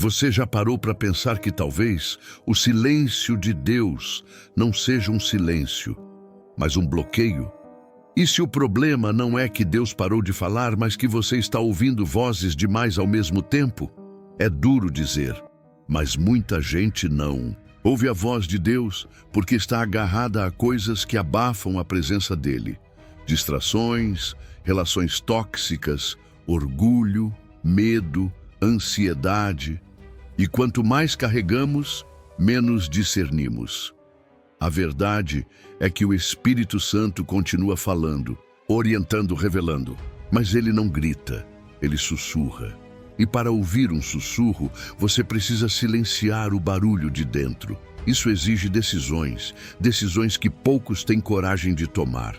Você já parou para pensar que talvez o silêncio de Deus não seja um silêncio, mas um bloqueio? E se o problema não é que Deus parou de falar, mas que você está ouvindo vozes demais ao mesmo tempo? É duro dizer, mas muita gente não ouve a voz de Deus porque está agarrada a coisas que abafam a presença dele. Distrações, relações tóxicas, orgulho, medo, ansiedade. E quanto mais carregamos, menos discernimos. A verdade é que o Espírito Santo continua falando, orientando, revelando. Mas ele não grita, ele sussurra. E para ouvir um sussurro, você precisa silenciar o barulho de dentro. Isso exige decisões, decisões que poucos têm coragem de tomar.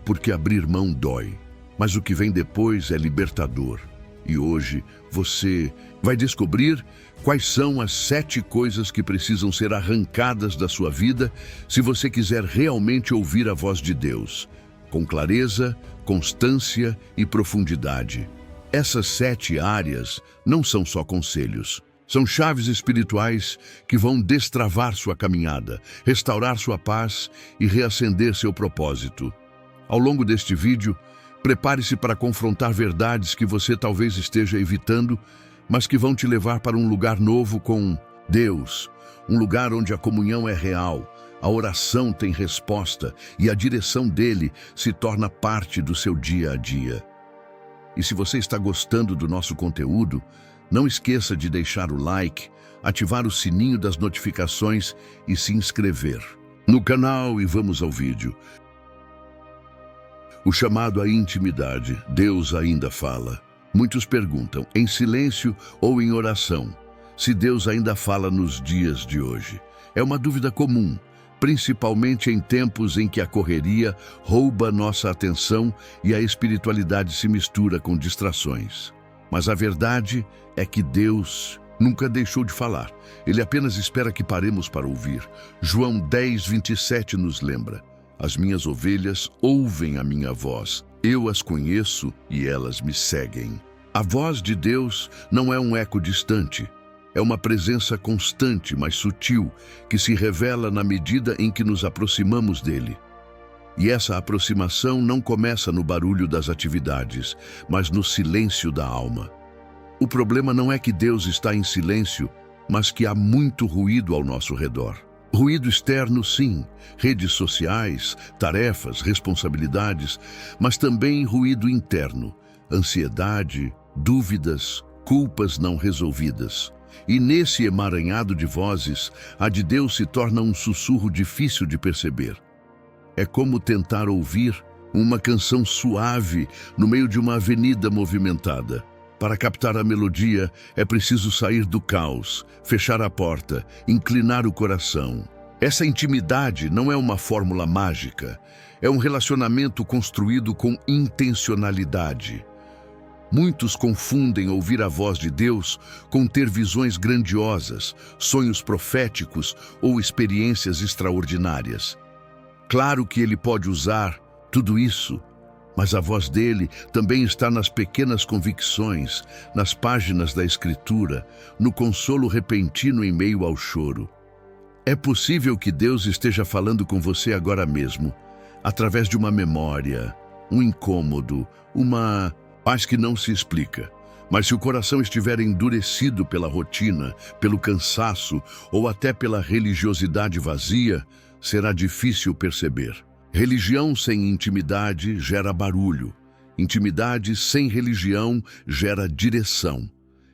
Porque abrir mão dói, mas o que vem depois é libertador. E hoje você vai descobrir quais são as 7 coisas que precisam ser arrancadas da sua vida se você quiser realmente ouvir a voz de Deus, com clareza, constância e profundidade. Essas 7 áreas não são só conselhos. São chaves espirituais que vão destravar sua caminhada, restaurar sua paz e reacender seu propósito. Ao longo deste vídeo, prepare-se para confrontar verdades que você talvez esteja evitando, mas que vão te levar para um lugar novo com Deus, um lugar onde a comunhão é real, a oração tem resposta e a direção dele se torna parte do seu dia a dia. E se você está gostando do nosso conteúdo, não esqueça de deixar o like, ativar o sininho das notificações e se inscrever no canal. E vamos ao vídeo. O chamado à intimidade. Deus ainda fala. Muitos perguntam, em silêncio ou em oração, se Deus ainda fala nos dias de hoje. É uma dúvida comum, principalmente em tempos em que a correria rouba nossa atenção e a espiritualidade se mistura com distrações. Mas a verdade é que Deus nunca deixou de falar. Ele apenas espera que paremos para ouvir. João 10:27 nos lembra. As minhas ovelhas ouvem a minha voz. Eu as conheço e elas me seguem. A voz de Deus não é um eco distante. É uma presença constante, mas sutil, que se revela na medida em que nos aproximamos dele. E essa aproximação não começa no barulho das atividades, mas no silêncio da alma. O problema não é que Deus está em silêncio, mas que há muito ruído ao nosso redor. Ruído externo, sim, redes sociais, tarefas, responsabilidades, mas também ruído interno, ansiedade, dúvidas, culpas não resolvidas. E nesse emaranhado de vozes, a de Deus se torna um sussurro difícil de perceber. É como tentar ouvir uma canção suave no meio de uma avenida movimentada. Para captar a melodia, é preciso sair do caos, fechar a porta, inclinar o coração. Essa intimidade não é uma fórmula mágica, é um relacionamento construído com intencionalidade. Muitos confundem ouvir a voz de Deus com ter visões grandiosas, sonhos proféticos ou experiências extraordinárias. Claro que ele pode usar tudo isso, mas a voz dele também está nas pequenas convicções, nas páginas da Escritura, no consolo repentino em meio ao choro. É possível que Deus esteja falando com você agora mesmo, através de uma memória, um incômodo, uma paz que não se explica. Mas se o coração estiver endurecido pela rotina, pelo cansaço ou até pela religiosidade vazia, será difícil perceber. Religião sem intimidade gera barulho. Intimidade sem religião gera direção.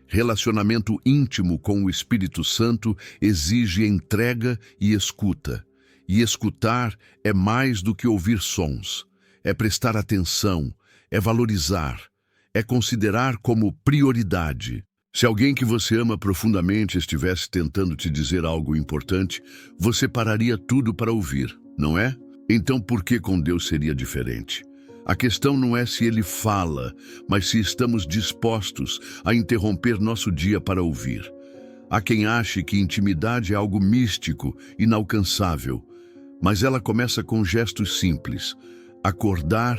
Relacionamento íntimo com o Espírito Santo exige entrega e escuta. E escutar é mais do que ouvir sons. É prestar atenção, é valorizar, é considerar como prioridade. Se alguém que você ama profundamente estivesse tentando te dizer algo importante, você pararia tudo para ouvir, não é? Então por que com Deus seria diferente? A questão não é se ele fala, mas se estamos dispostos a interromper nosso dia para ouvir. Há quem ache que intimidade é algo místico, inalcançável, mas ela começa com gestos simples. Acordar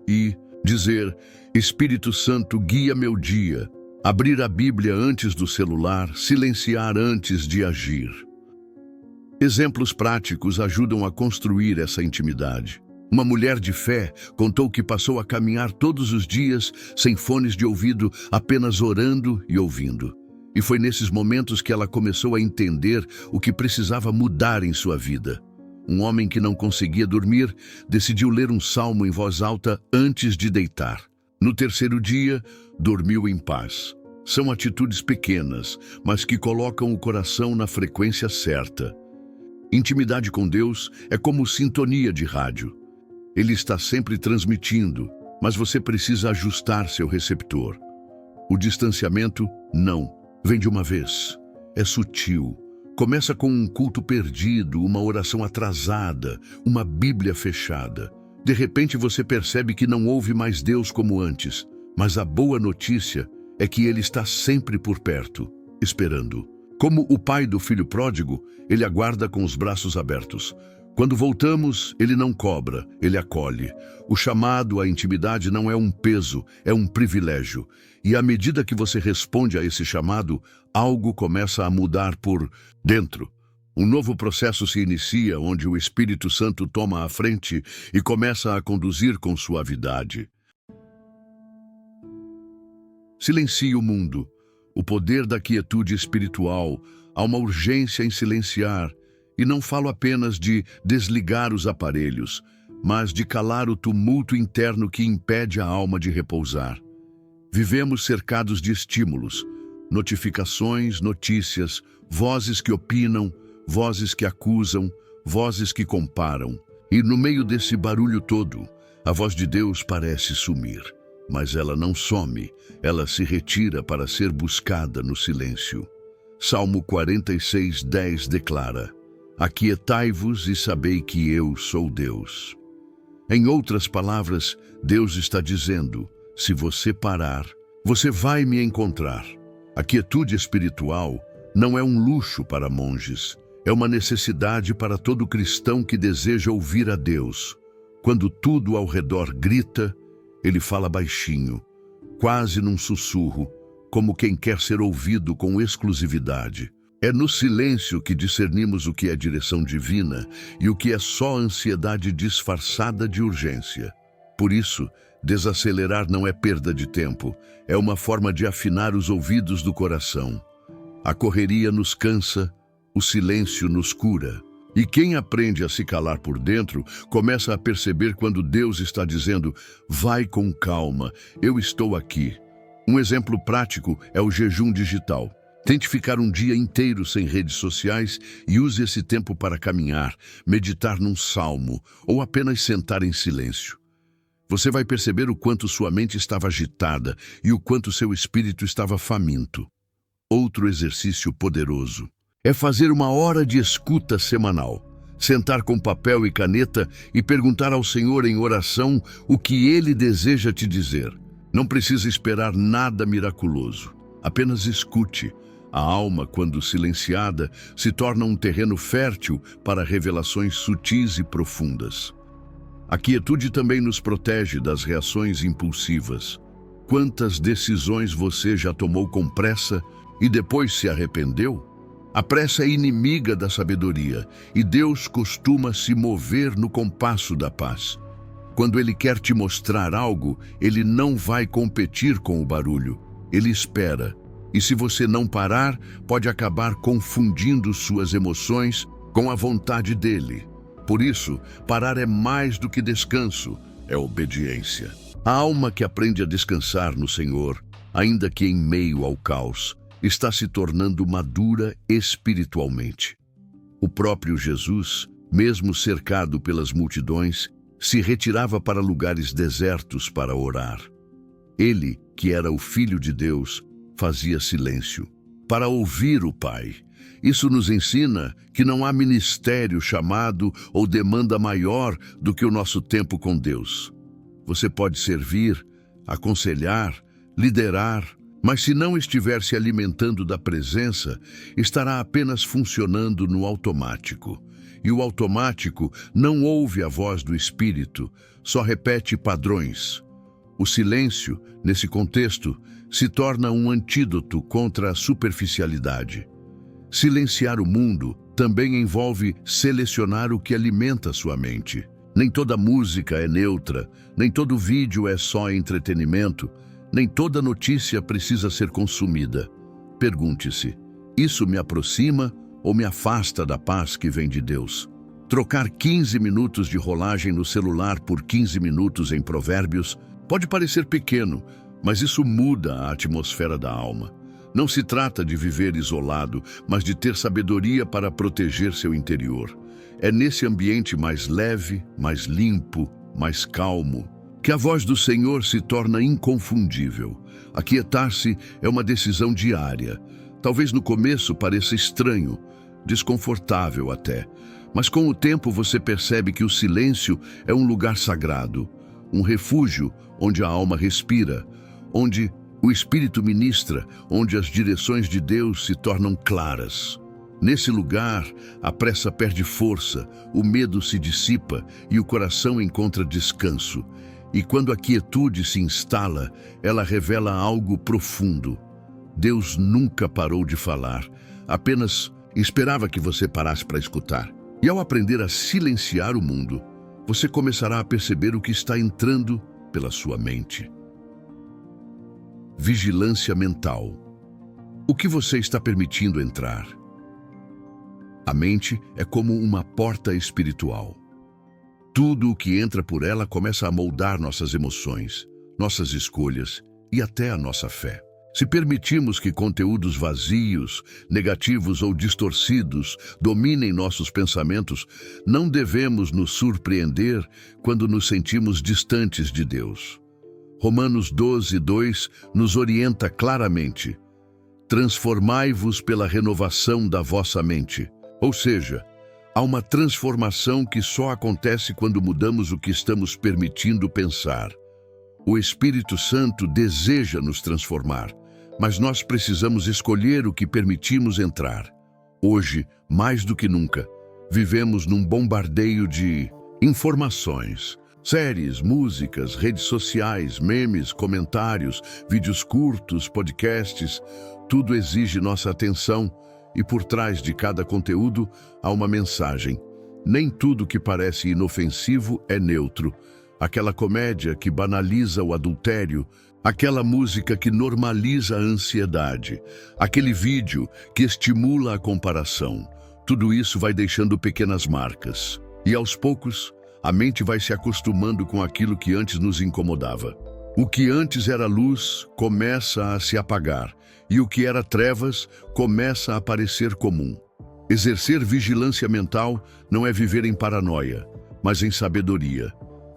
e dizer: Espírito Santo, guia meu dia. Abrir a Bíblia antes do celular, silenciar antes de agir. Exemplos práticos ajudam a construir essa intimidade. Uma mulher de fé contou que passou a caminhar todos os dias sem fones de ouvido, apenas orando e ouvindo. E foi nesses momentos que ela começou a entender o que precisava mudar em sua vida. Um homem que não conseguia dormir decidiu ler um salmo em voz alta antes de deitar. No terceiro dia, dormiu em paz. São atitudes pequenas, mas que colocam o coração na frequência certa. Intimidade com Deus é como sintonia de rádio. Ele está sempre transmitindo, mas você precisa ajustar seu receptor. O distanciamento, não. Vem de uma vez. É sutil. Começa com um culto perdido, uma oração atrasada, uma Bíblia fechada. De repente você percebe que não ouve mais Deus como antes, mas a boa notícia é que Ele está sempre por perto, esperando. Como o pai do filho pródigo, Ele aguarda com os braços abertos. Quando voltamos, Ele não cobra, Ele acolhe. O chamado à intimidade não é um peso, é um privilégio. E à medida que você responde a esse chamado, algo começa a mudar por dentro. Um novo processo se inicia, onde o Espírito Santo toma a frente e começa a conduzir com suavidade. Silencie o mundo. O poder da quietude espiritual. Há uma urgência em silenciar. E não falo apenas de desligar os aparelhos, mas de calar o tumulto interno que impede a alma de repousar. Vivemos cercados de estímulos, notificações, notícias, vozes que opinam, vozes que acusam, vozes que comparam. E no meio desse barulho todo, a voz de Deus parece sumir. Mas ela não some, ela se retira para ser buscada no silêncio. Salmo 46:10 declara: Aquietai-vos e sabei que eu sou Deus. Em outras palavras, Deus está dizendo: se você parar, você vai me encontrar. A quietude espiritual não é um luxo para monges, é uma necessidade para todo cristão que deseja ouvir a Deus. Quando tudo ao redor grita, Ele fala baixinho, quase num sussurro, como quem quer ser ouvido com exclusividade. É no silêncio que discernimos o que é direção divina e o que é só ansiedade disfarçada de urgência. Por isso, desacelerar não é perda de tempo, é uma forma de afinar os ouvidos do coração. A correria nos cansa, o silêncio nos cura. E quem aprende a se calar por dentro, começa a perceber quando Deus está dizendo: vai com calma, eu estou aqui. Um exemplo prático é o jejum digital. Tente ficar um dia inteiro sem redes sociais e use esse tempo para caminhar, meditar num salmo ou apenas sentar em silêncio. Você vai perceber o quanto sua mente estava agitada e o quanto seu espírito estava faminto. Outro exercício poderoso é fazer uma hora de escuta semanal. Sentar com papel e caneta e perguntar ao Senhor em oração o que Ele deseja te dizer. Não precisa esperar nada miraculoso. Apenas escute. A alma, quando silenciada, se torna um terreno fértil para revelações sutis e profundas. A quietude também nos protege das reações impulsivas. Quantas decisões você já tomou com pressa e depois se arrependeu? A pressa é inimiga da sabedoria e Deus costuma se mover no compasso da paz. Quando Ele quer te mostrar algo, Ele não vai competir com o barulho. Ele espera. E se você não parar, pode acabar confundindo suas emoções com a vontade dele. Por isso, parar é mais do que descanso, é obediência. A alma que aprende a descansar no Senhor, ainda que em meio ao caos, está se tornando madura espiritualmente. O próprio Jesus, mesmo cercado pelas multidões, se retirava para lugares desertos para orar. Ele, que era o Filho de Deus, fazia silêncio para ouvir o Pai. Isso nos ensina que não há ministério, chamado ou demanda maior do que o nosso tempo com Deus. Você pode servir, aconselhar, liderar, mas se não estiver se alimentando da presença, estará apenas funcionando no automático. E o automático não ouve a voz do Espírito, só repete padrões. O silêncio, nesse contexto, se torna um antídoto contra a superficialidade. Silenciar o mundo também envolve selecionar o que alimenta sua mente. Nem toda música é neutra, nem todo vídeo é só entretenimento, nem toda notícia precisa ser consumida. Pergunte-se: isso me aproxima ou me afasta da paz que vem de Deus? Trocar 15 minutos de rolagem no celular por 15 minutos em Provérbios pode parecer pequeno, mas isso muda a atmosfera da alma. Não se trata de viver isolado, mas de ter sabedoria para proteger seu interior. É nesse ambiente mais leve, mais limpo, mais calmo, que a voz do Senhor se torna inconfundível. Aquietar-se é uma decisão diária. Talvez no começo pareça estranho, desconfortável até, mas com o tempo você percebe que o silêncio é um lugar sagrado, um refúgio onde a alma respira, onde o Espírito ministra, onde as direções de Deus se tornam claras. Nesse lugar, a pressa perde força, o medo se dissipa e o coração encontra descanso. E quando a quietude se instala, ela revela algo profundo. Deus nunca parou de falar, apenas esperava que você parasse para escutar. E ao aprender a silenciar o mundo, você começará a perceber o que está entrando pela sua mente. Vigilância mental. O que você está permitindo entrar? A mente é como uma porta espiritual. Tudo o que entra por ela começa a moldar nossas emoções, nossas escolhas e até a nossa fé. Se permitirmos que conteúdos vazios, negativos ou distorcidos dominem nossos pensamentos, não devemos nos surpreender quando nos sentimos distantes de Deus. Romanos 12:2 nos orienta claramente: transformai-vos pela renovação da vossa mente. Ou seja, há uma transformação que só acontece quando mudamos o que estamos permitindo pensar. O Espírito Santo deseja nos transformar, mas nós precisamos escolher o que permitimos entrar. Hoje, mais do que nunca, vivemos num bombardeio de informações. Séries, músicas, redes sociais, memes, comentários, vídeos curtos, podcasts, tudo exige nossa atenção e por trás de cada conteúdo há uma mensagem. Nem tudo que parece inofensivo é neutro. Aquela comédia que banaliza o adultério, aquela música que normaliza a ansiedade, aquele vídeo que estimula a comparação, tudo isso vai deixando pequenas marcas. E aos poucos, a mente vai se acostumando com aquilo que antes nos incomodava. O que antes era luz começa a se apagar, e o que era trevas começa a parecer comum. Exercer vigilância mental não é viver em paranoia, mas em sabedoria.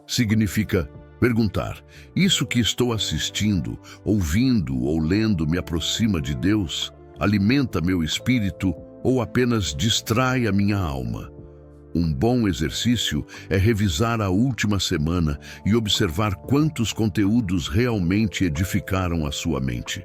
Significa perguntar: isso que estou assistindo, ouvindo ou lendo me aproxima de Deus? Alimenta meu espírito ou apenas distrai a minha alma? Um bom exercício é revisar a última semana e observar quantos conteúdos realmente edificaram a sua mente.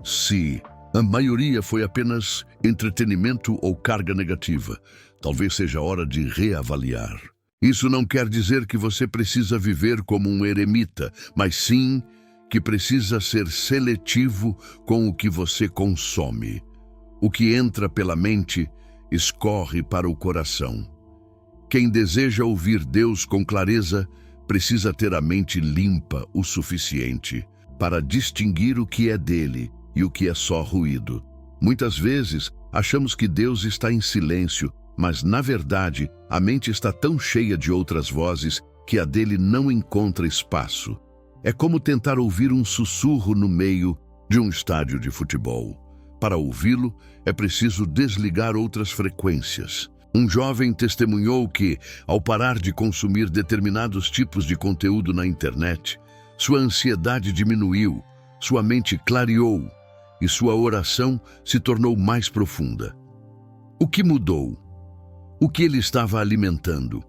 Se a maioria foi apenas entretenimento ou carga negativa, talvez seja hora de reavaliar. Isso não quer dizer que você precisa viver como um eremita, mas sim que precisa ser seletivo com o que você consome. O que entra pela mente escorre para o coração. Quem deseja ouvir Deus com clareza precisa ter a mente limpa o suficiente para distinguir o que é dele e o que é só ruído. Muitas vezes achamos que Deus está em silêncio, mas na verdade a mente está tão cheia de outras vozes que a dele não encontra espaço. É como tentar ouvir um sussurro no meio de um estádio de futebol. Para ouvi-lo, é preciso desligar outras frequências. Um jovem testemunhou que, ao parar de consumir determinados tipos de conteúdo na internet, sua ansiedade diminuiu, sua mente clareou e sua oração se tornou mais profunda. O que mudou? O que ele estava alimentando?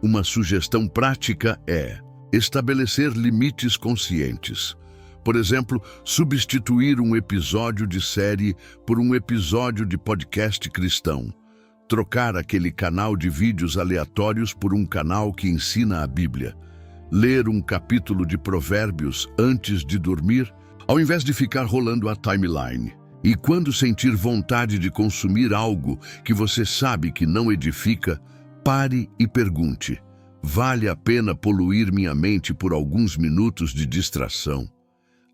Uma sugestão prática é estabelecer limites conscientes. Por exemplo, substituir um episódio de série por um episódio de podcast cristão. Trocar aquele canal de vídeos aleatórios por um canal que ensina a Bíblia. ler um capítulo de Provérbios antes de dormir, ao invés de ficar rolando a timeline. E quando sentir vontade de consumir algo que você sabe que não edifica, pare e pergunte: vale a pena poluir minha mente por alguns minutos de distração?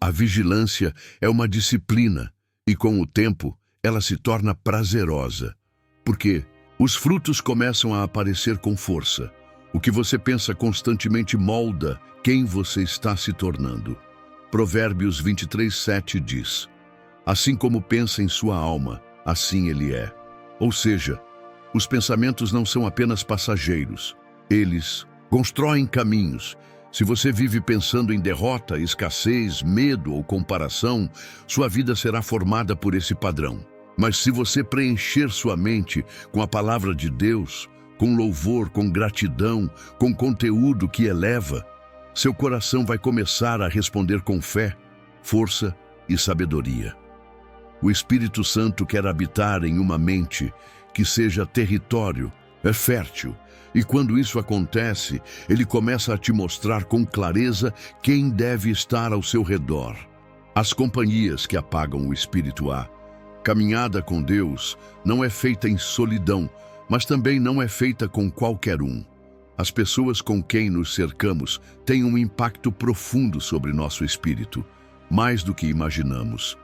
A vigilância é uma disciplina e, com o tempo, ela se torna prazerosa. Porque os frutos começam a aparecer com força. O que você pensa constantemente molda quem você está se tornando. Provérbios 23:7 diz: assim como pensa em sua alma, assim ele é. Ou seja, os pensamentos não são apenas passageiros. Eles constroem caminhos. Se você vive pensando em derrota, escassez, medo ou comparação, sua vida será formada por esse padrão. Mas se você preencher sua mente com a palavra de Deus, com louvor, com gratidão, com conteúdo que eleva, seu coração vai começar a responder com fé, força e sabedoria. O Espírito Santo quer habitar em uma mente que seja território, fértil. E quando isso acontece, ele começa a te mostrar com clareza quem deve estar ao seu redor. As companhias que apagam o espírito há. Caminhada com Deus não é feita em solidão, mas também não é feita com qualquer um. As pessoas com quem nos cercamos têm um impacto profundo sobre nosso espírito, mais do que imaginamos.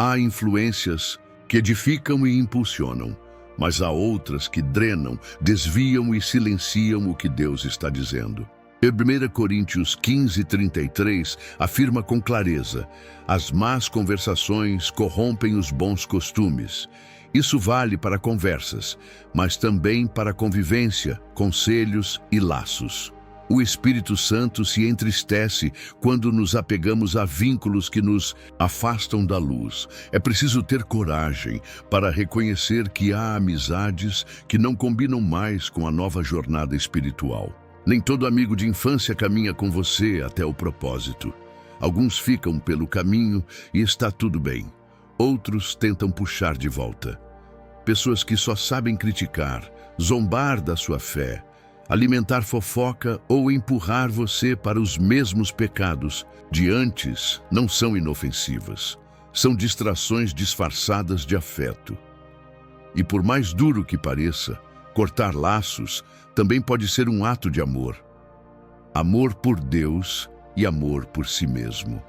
Há influências que edificam e impulsionam, mas há outras que drenam, desviam e silenciam o que Deus está dizendo. 1 Coríntios 15:33 afirma com clareza: as más conversações corrompem os bons costumes. Isso vale para conversas, mas também para convivência, conselhos e laços. O Espírito Santo se entristece quando nos apegamos a vínculos que nos afastam da luz. É preciso ter coragem para reconhecer que há amizades que não combinam mais com a nova jornada espiritual. Nem todo amigo de infância caminha com você até o propósito. Alguns ficam pelo caminho e está tudo bem. Outros tentam puxar de volta. Pessoas que só sabem criticar, zombar da sua fé, alimentar fofoca ou empurrar você para os mesmos pecados de antes não são inofensivas. São distrações disfarçadas de afeto. E por mais duro que pareça, cortar laços também pode ser um ato de amor. Amor por Deus e amor por si mesmo.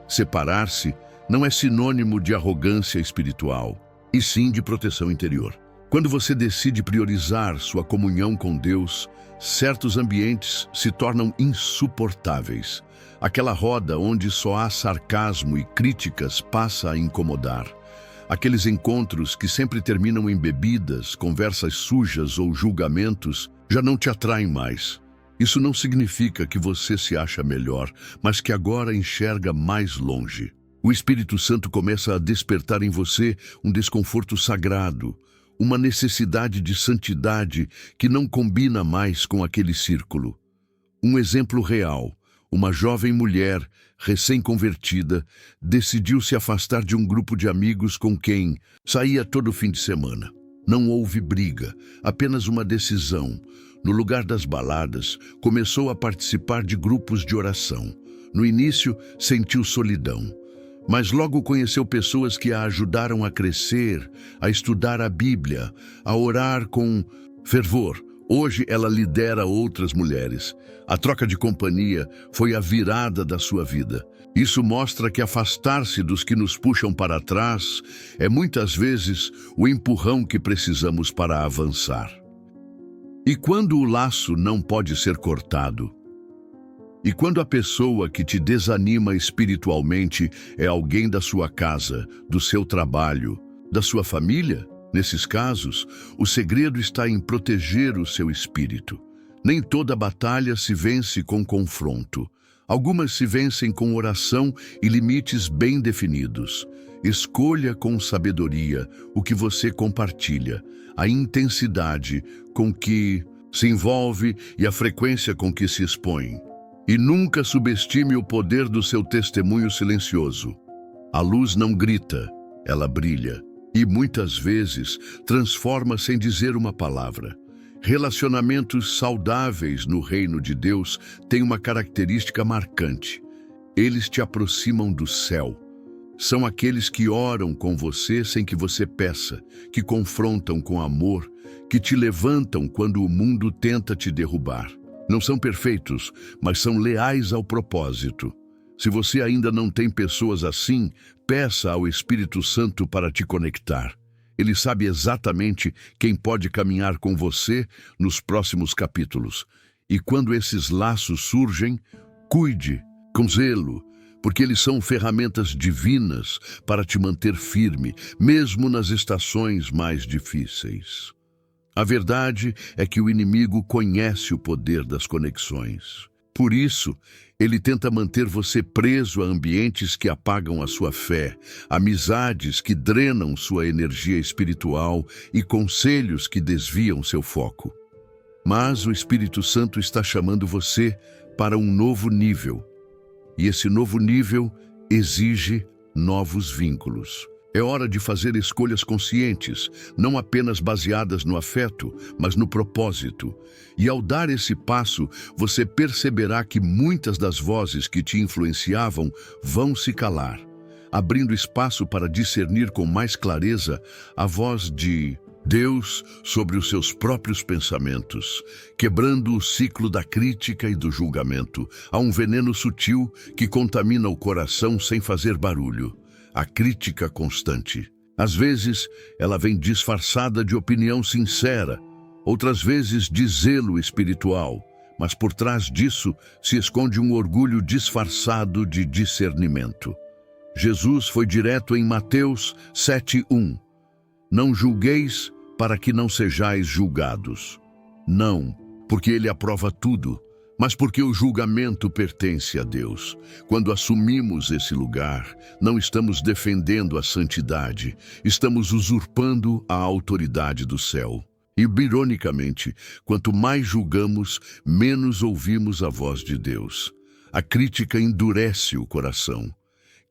Separar-se não é sinônimo de arrogância espiritual, e sim de proteção interior. Quando você decide priorizar sua comunhão com Deus, certos ambientes se tornam insuportáveis. Aquela roda onde só há sarcasmo e críticas passa a incomodar. Aqueles encontros que sempre terminam em bebidas, conversas sujas ou julgamentos já não te atraem mais. Isso não significa que você se acha melhor, mas que agora enxerga mais longe. O Espírito Santo começa a despertar em você um desconforto sagrado, uma necessidade de santidade que não combina mais com aquele círculo. Um exemplo real: uma jovem mulher, recém-convertida, decidiu se afastar de um grupo de amigos com quem saía todo fim de semana. Não houve briga, apenas uma decisão. No lugar das baladas, começou a participar de grupos de oração. No início, sentiu solidão, mas logo conheceu pessoas que a ajudaram a crescer, a estudar a Bíblia, a orar com fervor. Hoje ela lidera outras mulheres. A troca de companhia foi a virada da sua vida. Isso mostra que afastar-se dos que nos puxam para trás é muitas vezes o empurrão que precisamos para avançar. E quando o laço não pode ser cortado? E quando a pessoa que te desanima espiritualmente é alguém da sua casa, do seu trabalho, da sua família? Nesses casos, o segredo está em proteger o seu espírito. Nem toda batalha se vence com confronto. Algumas se vencem com oração e limites bem definidos. Escolha com sabedoria o que você compartilha, a intensidade com que se envolve e a frequência com que se expõe. E nunca subestime o poder do seu testemunho silencioso. A luz não grita, ela brilha. E muitas vezes transforma sem dizer uma palavra. Relacionamentos saudáveis no reino de Deus têm uma característica marcante. Eles te aproximam do céu. São aqueles que oram com você sem que você peça, que confrontam com amor, que te levantam quando o mundo tenta te derrubar. Não são perfeitos, mas são leais ao propósito. Se você ainda não tem pessoas assim, peça ao Espírito Santo para te conectar. Ele sabe exatamente quem pode caminhar com você nos próximos capítulos. E quando esses laços surgem, cuide com zelo, porque eles são ferramentas divinas para te manter firme, mesmo nas estações mais difíceis. A verdade é que o inimigo conhece o poder das conexões. Por isso, ele tenta manter você preso a ambientes que apagam a sua fé, amizades que drenam sua energia espiritual e conselhos que desviam seu foco. Mas o Espírito Santo está chamando você para um novo nível. E esse novo nível exige novos vínculos. É hora de fazer escolhas conscientes, não apenas baseadas no afeto, mas no propósito. E ao dar esse passo, você perceberá que muitas das vozes que te influenciavam vão se calar, abrindo espaço para discernir com mais clareza a voz de Deus sobre os seus próprios pensamentos, quebrando o ciclo da crítica e do julgamento. Há um veneno sutil que contamina o coração sem fazer barulho. A crítica constante. Às vezes, ela vem disfarçada de opinião sincera, outras vezes de zelo espiritual, mas por trás disso se esconde um orgulho disfarçado de discernimento. Jesus foi direto em Mateus 7:1. Não julgueis para que não sejais julgados. Não, porque ele aprova tudo, mas porque o julgamento pertence a Deus. Quando assumimos esse lugar, não estamos defendendo a santidade, estamos usurpando a autoridade do céu. E, ironicamente, quanto mais julgamos, menos ouvimos a voz de Deus. A crítica endurece o coração.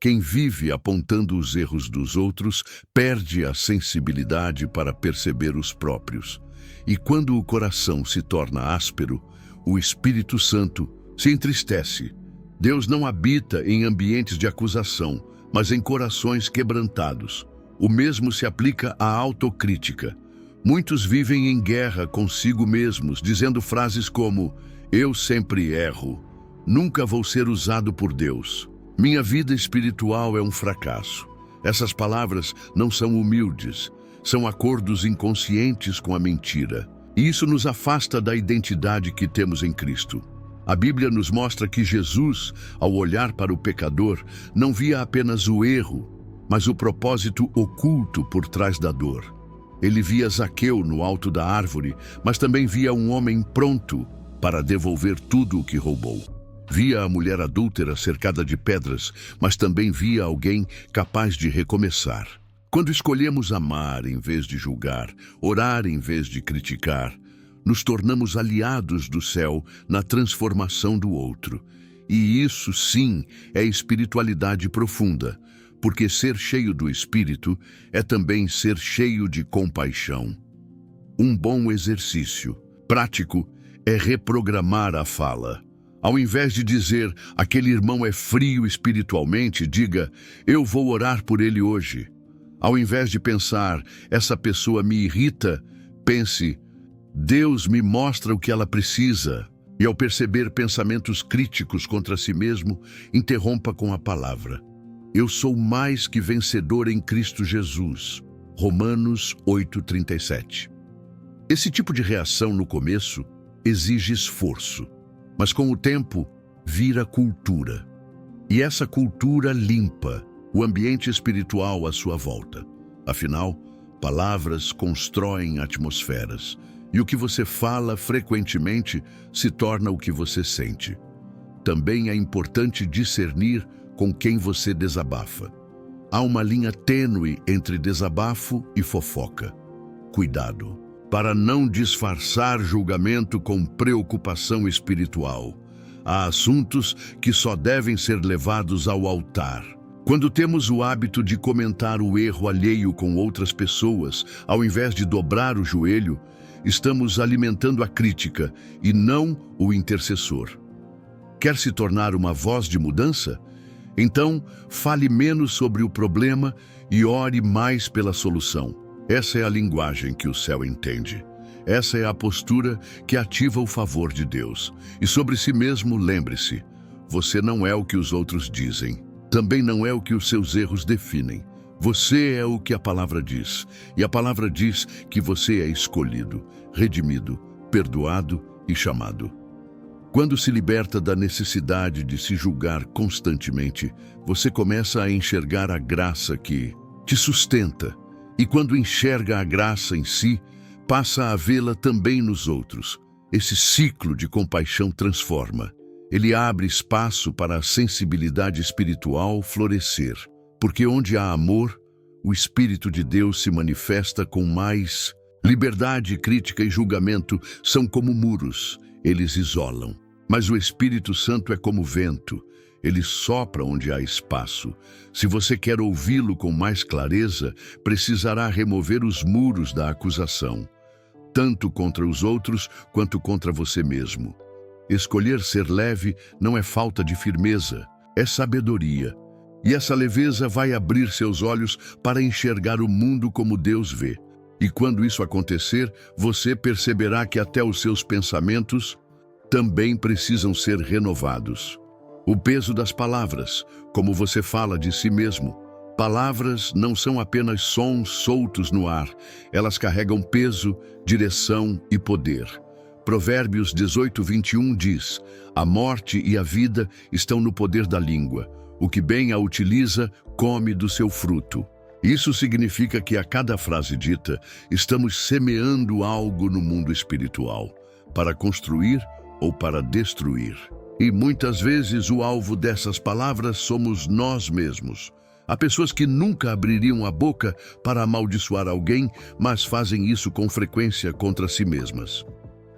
Quem vive apontando os erros dos outros perde a sensibilidade para perceber os próprios. E quando o coração se torna áspero, o Espírito Santo se entristece. Deus não habita em ambientes de acusação, mas em corações quebrantados. O mesmo se aplica à autocrítica. Muitos vivem em guerra consigo mesmos, dizendo frases como: eu sempre erro, nunca vou ser usado por Deus, minha vida espiritual é um fracasso. Essas palavras não são humildes, são acordos inconscientes com a mentira. E isso nos afasta da identidade que temos em Cristo. A Bíblia nos mostra que Jesus, ao olhar para o pecador, não via apenas o erro, mas o propósito oculto por trás da dor. Ele via Zaqueu no alto da árvore, mas também via um homem pronto para devolver tudo o que roubou. Via a mulher adúltera cercada de pedras, mas também via alguém capaz de recomeçar. Quando escolhemos amar em vez de julgar, orar em vez de criticar, nos tornamos aliados do céu na transformação do outro. E isso, sim, é espiritualidade profunda, porque ser cheio do Espírito é também ser cheio de compaixão. Um bom exercício prático é reprogramar a fala. Ao invés de dizer, aquele irmão é frio espiritualmente, diga, eu vou orar por ele hoje. Ao invés de pensar, essa pessoa me irrita, pense, Deus me mostra o que ela precisa. E ao perceber pensamentos críticos contra si mesmo, interrompa com a palavra. Eu sou mais que vencedor em Cristo Jesus. Romanos 8:37. Esse tipo de reação no começo exige esforço, mas com o tempo vira cultura. E essa cultura limpa o ambiente espiritual à sua volta. Afinal, palavras constroem atmosferas, e o que você fala frequentemente se torna o que você sente. Também é importante discernir com quem você desabafa. Há uma linha tênue entre desabafo e fofoca. Cuidado, para não disfarçar julgamento com preocupação espiritual. Há assuntos que só devem ser levados ao altar. Quando temos o hábito de comentar o erro alheio com outras pessoas, ao invés de dobrar o joelho, estamos alimentando a crítica e não o intercessor. Quer se tornar uma voz de mudança? Então, fale menos sobre o problema e ore mais pela solução. Essa é a linguagem que o céu entende. Essa é a postura que ativa o favor de Deus. E sobre si mesmo, lembre-se, você não é o que os outros dizem. Também não é o que os seus erros definem. Você é o que a palavra diz. E a palavra diz que você é escolhido, redimido, perdoado e chamado. Quando se liberta da necessidade de se julgar constantemente, você começa a enxergar a graça que te sustenta. E quando enxerga a graça em si, passa a vê-la também nos outros. Esse ciclo de compaixão transforma. Ele abre espaço para a sensibilidade espiritual florescer. Porque onde há amor, o Espírito de Deus se manifesta com mais liberdade. Crítica e julgamento são como muros, eles isolam. Mas o Espírito Santo é como vento, ele sopra onde há espaço. Se você quer ouvi-lo com mais clareza, precisará remover os muros da acusação, tanto contra os outros quanto contra você mesmo. Escolher ser leve não é falta de firmeza, é sabedoria. E essa leveza vai abrir seus olhos para enxergar o mundo como Deus vê. E quando isso acontecer, você perceberá que até os seus pensamentos também precisam ser renovados. O peso das palavras, como você fala de si mesmo. Palavras não são apenas sons soltos no ar, elas carregam peso, direção e poder. Provérbios 18:21 diz: a morte e a vida estão no poder da língua. O que bem a utiliza, come do seu fruto. Isso significa que a cada frase dita, estamos semeando algo no mundo espiritual, para construir ou para destruir. E muitas vezes o alvo dessas palavras somos nós mesmos. Há pessoas que nunca abririam a boca para amaldiçoar alguém, mas fazem isso com frequência contra si mesmas.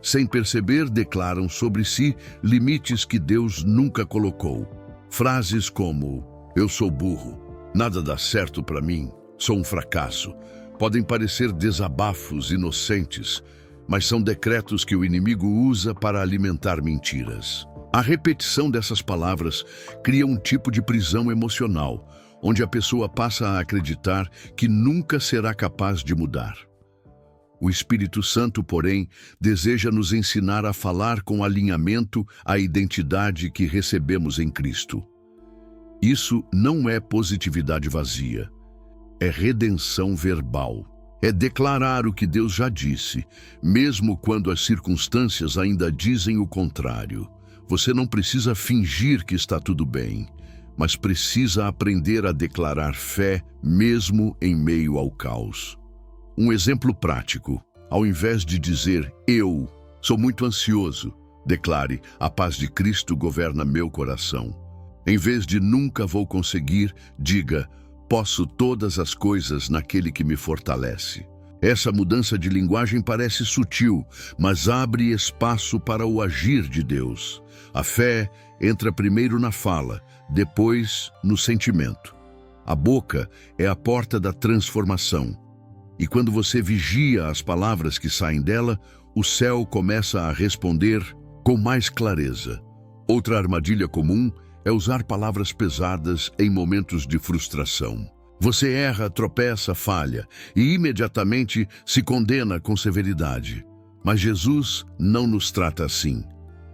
Sem perceber, declaram sobre si limites que Deus nunca colocou. Frases como: eu sou burro, nada dá certo para mim, sou um fracasso, podem parecer desabafos inocentes, mas são decretos que o inimigo usa para alimentar mentiras. A repetição dessas palavras cria um tipo de prisão emocional, onde a pessoa passa a acreditar que nunca será capaz de mudar. O Espírito Santo, porém, deseja nos ensinar a falar com alinhamento à identidade que recebemos em Cristo. Isso não é positividade vazia, é redenção verbal. É declarar o que Deus já disse, mesmo quando as circunstâncias ainda dizem o contrário. Você não precisa fingir que está tudo bem, mas precisa aprender a declarar fé mesmo em meio ao caos. Um exemplo prático: ao invés de dizer eu sou muito ansioso, declare a paz de Cristo governa meu coração. Em vez de nunca vou conseguir, diga posso todas as coisas naquele que me fortalece. Essa mudança de linguagem parece sutil, mas abre espaço para o agir de Deus. A fé entra primeiro na fala, depois no sentimento. A boca é a porta da transformação. E quando você vigia as palavras que saem dela, o céu começa a responder com mais clareza. Outra armadilha comum é usar palavras pesadas em momentos de frustração. Você erra, tropeça, falha e imediatamente se condena com severidade. Mas Jesus não nos trata assim.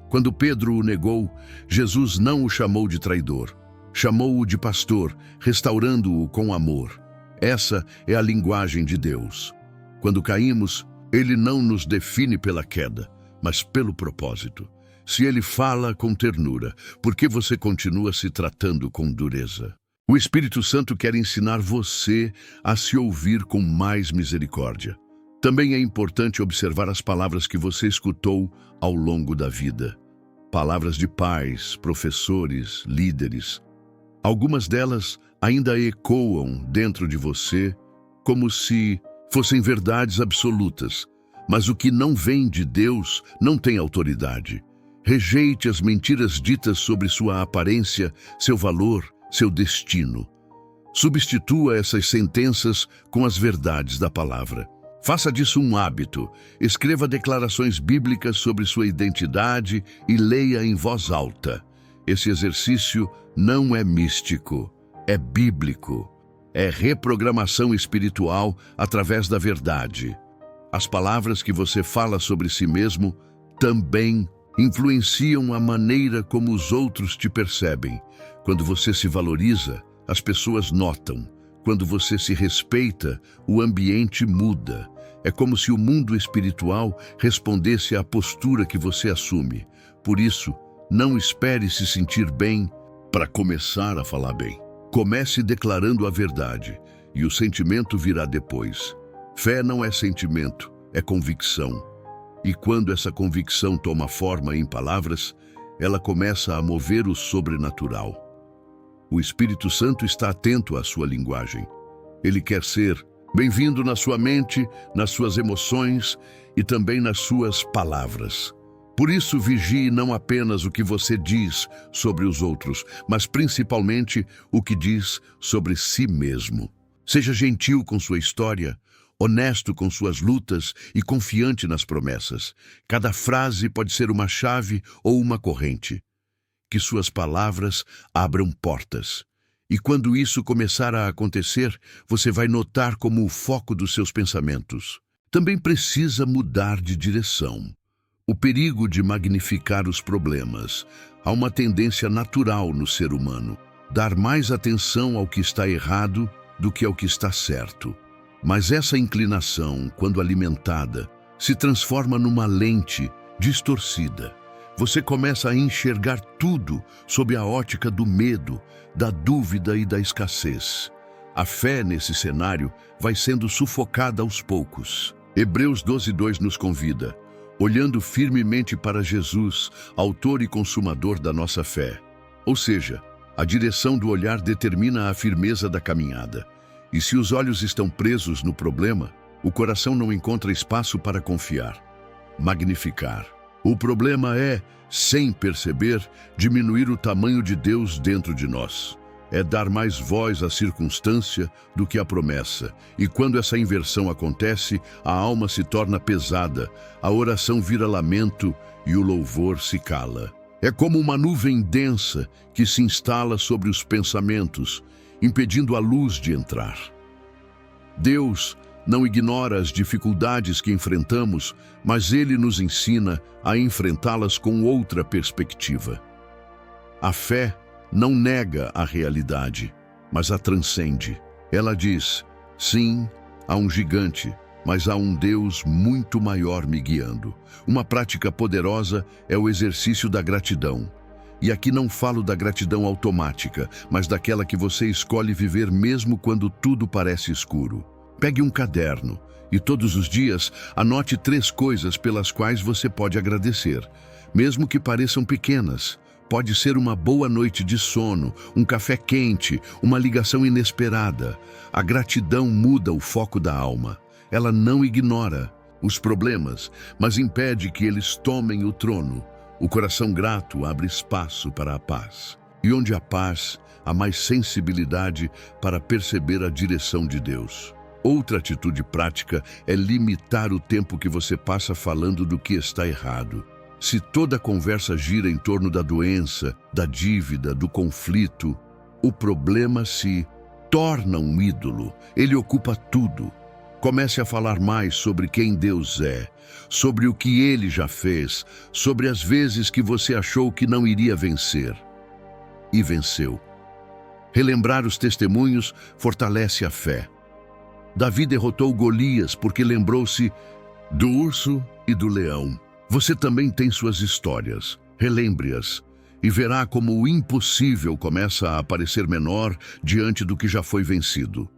Quando Pedro o negou, Jesus não o chamou de traidor. Chamou-o de pastor, restaurando-o com amor. Essa é a linguagem de Deus. Quando caímos, Ele não nos define pela queda, mas pelo propósito. Se Ele fala com ternura, por que você continua se tratando com dureza? O Espírito Santo quer ensinar você a se ouvir com mais misericórdia. Também é importante observar as palavras que você escutou ao longo da vida. Palavras de pais, professores, líderes. Algumas delas ainda ecoam dentro de você como se fossem verdades absolutas, mas o que não vem de Deus não tem autoridade. Rejeite as mentiras ditas sobre sua aparência, seu valor, seu destino. Substitua essas sentenças com as verdades da palavra. Faça disso um hábito. Escreva declarações bíblicas sobre sua identidade e leia em voz alta. Esse exercício não é místico, é bíblico. É reprogramação espiritual através da verdade. As palavras que você fala sobre si mesmo também influenciam a maneira como os outros te percebem. Quando você se valoriza, as pessoas notam. Quando você se respeita, o ambiente muda. É como se o mundo espiritual respondesse à postura que você assume. Por isso, não espere se sentir bem para começar a falar bem. Comece declarando a verdade, e o sentimento virá depois. Fé não é sentimento, é convicção. E quando essa convicção toma forma em palavras, ela começa a mover o sobrenatural. O Espírito Santo está atento à sua linguagem. Ele quer ser bem-vindo na sua mente, nas suas emoções e também nas suas palavras. Por isso, vigie não apenas o que você diz sobre os outros, mas principalmente o que diz sobre si mesmo. Seja gentil com sua história, honesto com suas lutas e confiante nas promessas. Cada frase pode ser uma chave ou uma corrente. Que suas palavras abram portas. E quando isso começar a acontecer, você vai notar como o foco dos seus pensamentos também precisa mudar de direção. O perigo de magnificar os problemas. Há uma tendência natural no ser humano, dar mais atenção ao que está errado do que ao que está certo. Mas essa inclinação, quando alimentada, se transforma numa lente distorcida. Você começa a enxergar tudo sob a ótica do medo, da dúvida e da escassez. A fé nesse cenário vai sendo sufocada aos poucos. Hebreus 12:2 nos convida, olhando firmemente para Jesus, autor e consumador da nossa fé. Ou seja, a direção do olhar determina a firmeza da caminhada. E se os olhos estão presos no problema, o coração não encontra espaço para confiar, magnificar. O problema é, sem perceber, diminuir o tamanho de Deus dentro de nós. É dar mais voz à circunstância do que à promessa. E quando essa inversão acontece, a alma se torna pesada, a oração vira lamento e o louvor se cala. É como uma nuvem densa que se instala sobre os pensamentos, impedindo a luz de entrar. Deus não ignora as dificuldades que enfrentamos, mas Ele nos ensina a enfrentá-las com outra perspectiva. A fé não nega a realidade, mas a transcende. Ela diz, sim, há um gigante, mas há um Deus muito maior me guiando. Uma prática poderosa é o exercício da gratidão. E aqui não falo da gratidão automática, mas daquela que você escolhe viver mesmo quando tudo parece escuro. Pegue um caderno e todos os dias anote 3 coisas pelas quais você pode agradecer, mesmo que pareçam pequenas. Pode ser uma boa noite de sono, um café quente, uma ligação inesperada. A gratidão muda o foco da alma. Ela não ignora os problemas, mas impede que eles tomem o trono. O coração grato abre espaço para a paz. E onde há paz, há mais sensibilidade para perceber a direção de Deus. Outra atitude prática é limitar o tempo que você passa falando do que está errado. Se toda a conversa gira em torno da doença, da dívida, do conflito, o problema se torna um ídolo. Ele ocupa tudo. Comece a falar mais sobre quem Deus é, sobre o que Ele já fez, sobre as vezes que você achou que não iria vencer. E venceu. Relembrar os testemunhos fortalece a fé. Davi derrotou Golias porque lembrou-se do urso e do leão. Você também tem suas histórias. Relembre-as e verá como o impossível começa a parecer menor diante do que já foi vencido.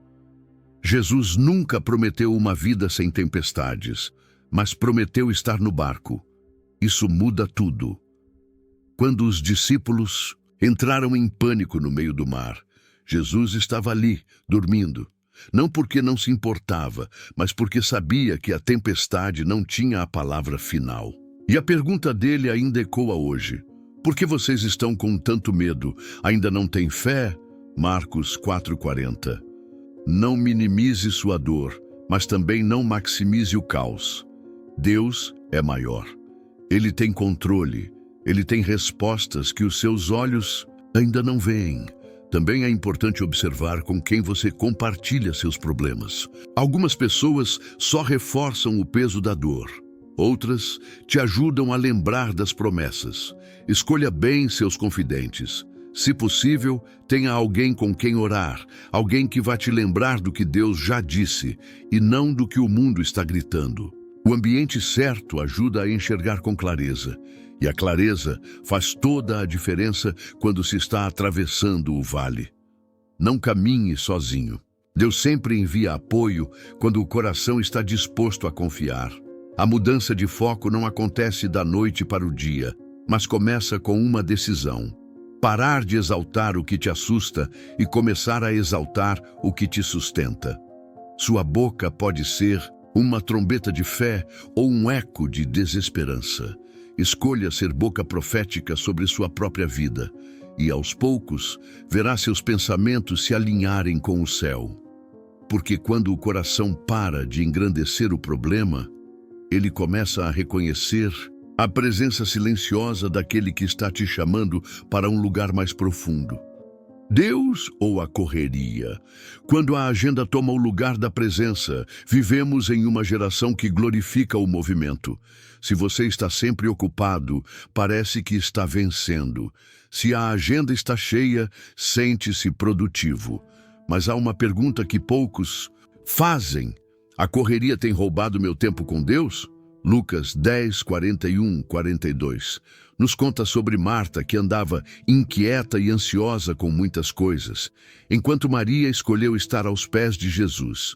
Jesus nunca prometeu uma vida sem tempestades, mas prometeu estar no barco. Isso muda tudo. Quando os discípulos entraram em pânico no meio do mar, Jesus estava ali, dormindo. Não porque não se importava, mas porque sabia que a tempestade não tinha a palavra final. E a pergunta dele ainda ecoa hoje. Por que vocês estão com tanto medo? Ainda não têm fé? Marcos 4,40. Não minimize sua dor, mas também não maximize o caos. Deus é maior. Ele tem controle. Ele tem respostas que os seus olhos ainda não veem. Também é importante observar com quem você compartilha seus problemas. Algumas pessoas só reforçam o peso da dor. Outras te ajudam a lembrar das promessas. Escolha bem seus confidentes. Se possível, tenha alguém com quem orar, alguém que vai te lembrar do que Deus já disse e não do que o mundo está gritando. O ambiente certo ajuda a enxergar com clareza, e a clareza faz toda a diferença quando se está atravessando o vale. Não caminhe sozinho. Deus sempre envia apoio quando o coração está disposto a confiar. A mudança de foco não acontece da noite para o dia, mas começa com uma decisão. Parar de exaltar o que te assusta e começar a exaltar o que te sustenta. Sua boca pode ser uma trombeta de fé ou um eco de desesperança. Escolha ser boca profética sobre sua própria vida e, aos poucos, verá seus pensamentos se alinharem com o céu. Porque quando o coração para de engrandecer o problema, ele começa a reconhecer a presença silenciosa daquele que está te chamando para um lugar mais profundo. Deus ou a correria? Quando a agenda toma o lugar da presença, vivemos em uma geração que glorifica o movimento. Se você está sempre ocupado, parece que está vencendo. Se a agenda está cheia, sente-se produtivo. Mas há uma pergunta que poucos fazem. A correria tem roubado meu tempo com Deus? Lucas 10, 41, 42. Nos conta sobre Marta, que andava inquieta e ansiosa com muitas coisas, enquanto Maria escolheu estar aos pés de Jesus.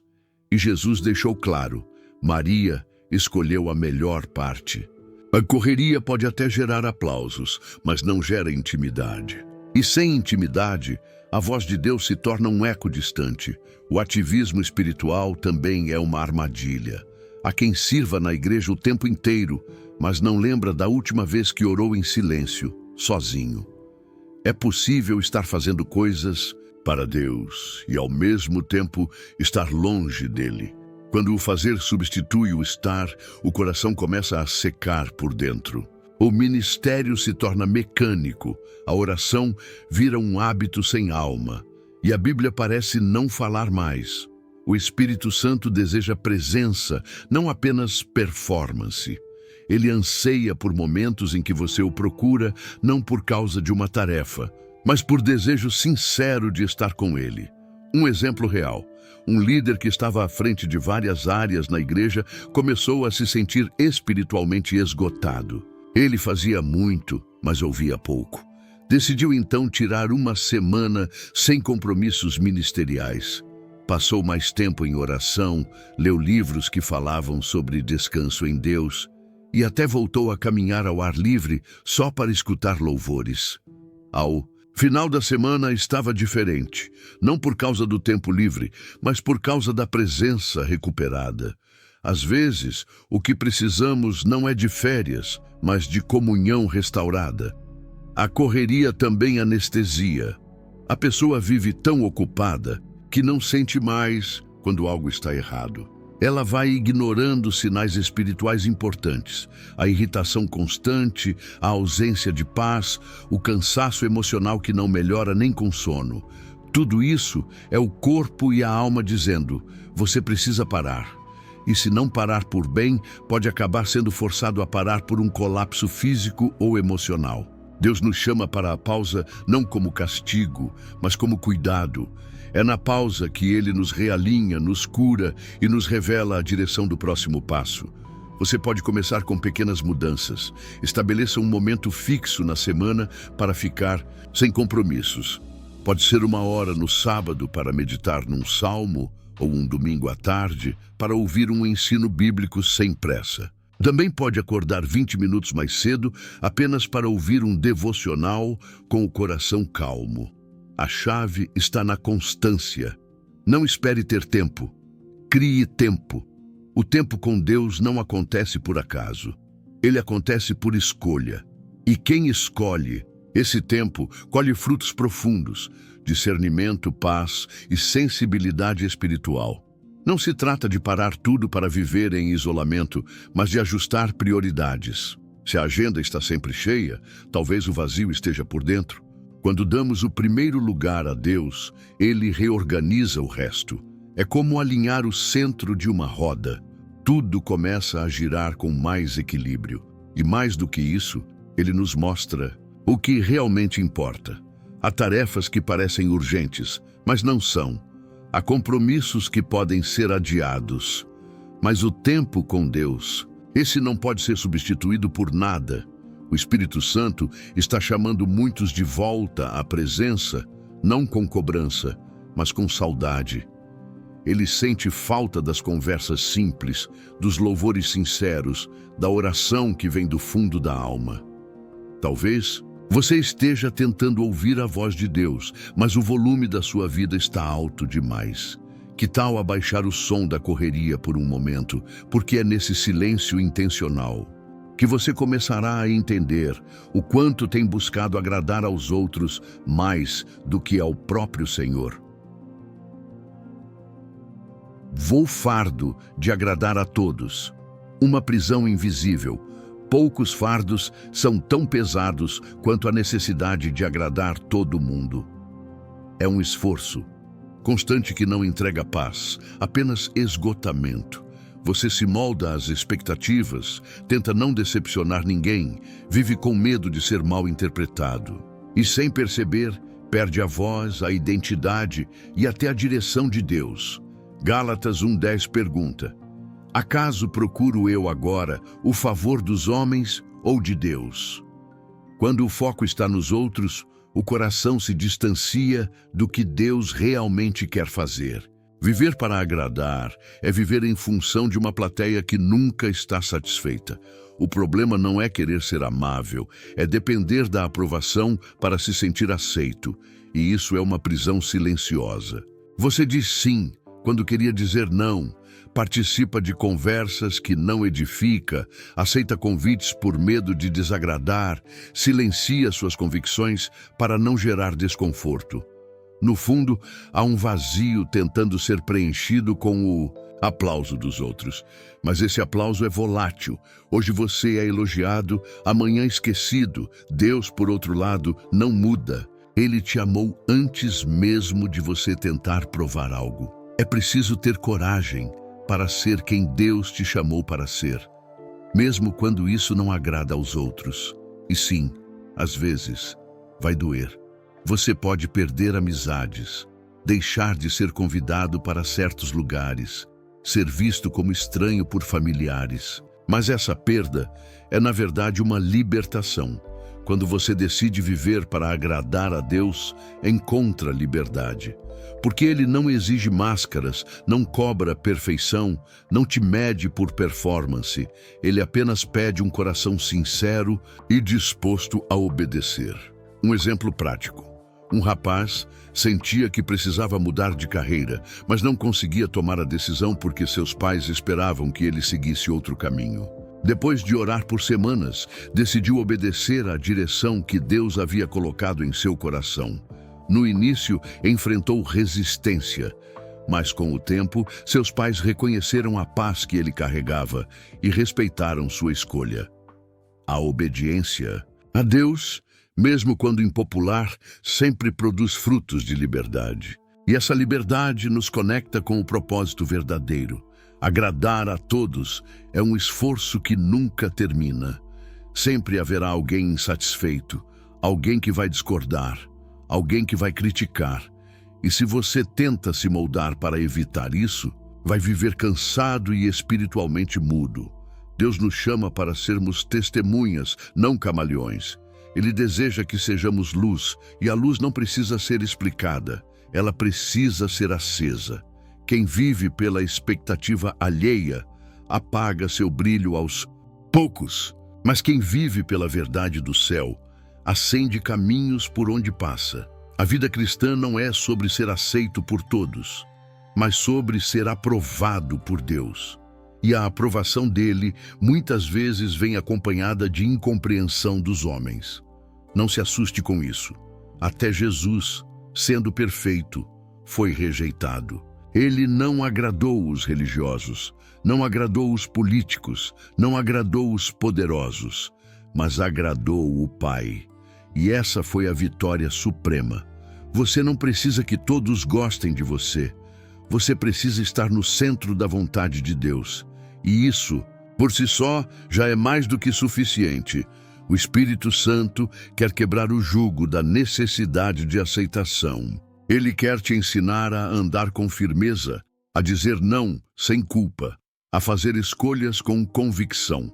E Jesus deixou claro, Maria escolheu a melhor parte. A correria pode até gerar aplausos, mas não gera intimidade. E sem intimidade, a voz de Deus se torna um eco distante. O ativismo espiritual também é uma armadilha. Há quem sirva na igreja o tempo inteiro, mas não lembra da última vez que orou em silêncio, sozinho. É possível estar fazendo coisas para Deus e, ao mesmo tempo, estar longe dele. Quando o fazer substitui o estar, o coração começa a secar por dentro. O ministério se torna mecânico, a oração vira um hábito sem alma, e a Bíblia parece não falar mais. O Espírito Santo deseja presença, não apenas performance. Ele anseia por momentos em que você o procura, não por causa de uma tarefa, mas por desejo sincero de estar com ele. Um exemplo real. Um líder que estava à frente de várias áreas na igreja começou a se sentir espiritualmente esgotado. Ele fazia muito, mas ouvia pouco. Decidiu então tirar uma semana sem compromissos ministeriais. Passou mais tempo em oração, leu livros que falavam sobre descanso em Deus e até voltou a caminhar ao ar livre só para escutar louvores. Ao final da semana estava diferente, não por causa do tempo livre, mas por causa da presença recuperada. Às vezes, o que precisamos não é de férias, mas de comunhão restaurada. A correria também anestesia. A pessoa vive tão ocupada que não sente mais quando algo está errado. Ela vai ignorando sinais espirituais importantes, a irritação constante, a ausência de paz, o cansaço emocional que não melhora nem com sono. Tudo isso é o corpo e a alma dizendo, você precisa parar. E se não parar por bem, pode acabar sendo forçado a parar por um colapso físico ou emocional. Deus nos chama para a pausa não como castigo, mas como cuidado. É na pausa que Ele nos realinha, nos cura e nos revela a direção do próximo passo. Você pode começar com pequenas mudanças. Estabeleça um momento fixo na semana para ficar sem compromissos. Pode ser 1 hora no sábado para meditar num salmo ou um domingo à tarde para ouvir um ensino bíblico sem pressa. Também pode acordar 20 minutos mais cedo apenas para ouvir um devocional com o coração calmo. A chave está na constância. Não espere ter tempo. Crie tempo. O tempo com Deus não acontece por acaso. Ele acontece por escolha. E quem escolhe esse tempo colhe frutos profundos. discernimento, paz e sensibilidade espiritual. Não se trata de parar tudo para viver em isolamento, mas de ajustar prioridades. Se a agenda está sempre cheia, talvez o vazio esteja por dentro. Quando damos o primeiro lugar a Deus, Ele reorganiza o resto. É como alinhar o centro de uma roda. Tudo começa a girar com mais equilíbrio. E mais do que isso, Ele nos mostra o que realmente importa. Há tarefas que parecem urgentes, mas não são. Há compromissos que podem ser adiados. Mas o tempo com Deus, esse não pode ser substituído por nada. O Espírito Santo está chamando muitos de volta à presença, não com cobrança, mas com saudade. Ele sente falta das conversas simples, dos louvores sinceros, da oração que vem do fundo da alma. Talvez você esteja tentando ouvir a voz de Deus, mas o volume da sua vida está alto demais. Que tal abaixar o som da correria por um momento, porque é nesse silêncio intencional que você começará a entender o quanto tem buscado agradar aos outros mais do que ao próprio Senhor. Voo fardo de agradar a todos. Uma prisão invisível. Poucos fardos são tão pesados quanto a necessidade de agradar todo mundo. É um esforço constante que não entrega paz, apenas esgotamento. Você se molda às expectativas, tenta não decepcionar ninguém, vive com medo de ser mal interpretado. E sem perceber, perde a voz, a identidade e até a direção de Deus. Gálatas 1:10 pergunta: acaso procuro eu agora o favor dos homens ou de Deus? Quando o foco está nos outros, o coração se distancia do que Deus realmente quer fazer. Viver para agradar é viver em função de uma plateia que nunca está satisfeita. O problema não é querer ser amável, é depender da aprovação para se sentir aceito. E isso é uma prisão silenciosa. Você diz sim quando queria dizer não, participa de conversas que não edifica, aceita convites por medo de desagradar, silencia suas convicções para não gerar desconforto. No fundo, há um vazio tentando ser preenchido com o aplauso dos outros. Mas esse aplauso é volátil. Hoje você é elogiado, amanhã esquecido. Deus, por outro lado, não muda. Ele te amou antes mesmo de você tentar provar algo. É preciso ter coragem para ser quem Deus te chamou para ser, mesmo quando isso não agrada aos outros. E sim, às vezes, vai doer. Você pode perder amizades, deixar de ser convidado para certos lugares, ser visto como estranho por familiares. Mas essa perda é, na verdade, uma libertação. Quando você decide viver para agradar a Deus, encontra liberdade. Porque Ele não exige máscaras, não cobra perfeição, não te mede por performance. Ele apenas pede um coração sincero e disposto a obedecer. Um exemplo prático. Um rapaz sentia que precisava mudar de carreira, mas não conseguia tomar a decisão porque seus pais esperavam que ele seguisse outro caminho. Depois de orar por semanas, decidiu obedecer à direção que Deus havia colocado em seu coração. No início, enfrentou resistência, mas com o tempo, seus pais reconheceram a paz que ele carregava e respeitaram sua escolha. A obediência a Deus, mesmo quando impopular, sempre produz frutos de liberdade. E essa liberdade nos conecta com o propósito verdadeiro. Agradar a todos é um esforço que nunca termina. Sempre haverá alguém insatisfeito, alguém que vai discordar, alguém que vai criticar. E se você tenta se moldar para evitar isso, vai viver cansado e espiritualmente mudo. Deus nos chama para sermos testemunhas, não camaleões. Ele deseja que sejamos luz, e a luz não precisa ser explicada, ela precisa ser acesa. Quem vive pela expectativa alheia, apaga seu brilho aos poucos. Mas quem vive pela verdade do céu, acende caminhos por onde passa. A vida cristã não é sobre ser aceito por todos, mas sobre ser aprovado por Deus. E a aprovação dele muitas vezes vem acompanhada de incompreensão dos homens. Não se assuste com isso. Até Jesus, sendo perfeito, foi rejeitado. Ele não agradou os religiosos, não agradou os políticos, não agradou os poderosos, mas agradou o Pai. E essa foi a vitória suprema. Você não precisa que todos gostem de você. Você precisa estar no centro da vontade de Deus. E isso, por si só, já é mais do que suficiente. O Espírito Santo quer quebrar o jugo da necessidade de aceitação. Ele quer te ensinar a andar com firmeza, a dizer não sem culpa, a fazer escolhas com convicção.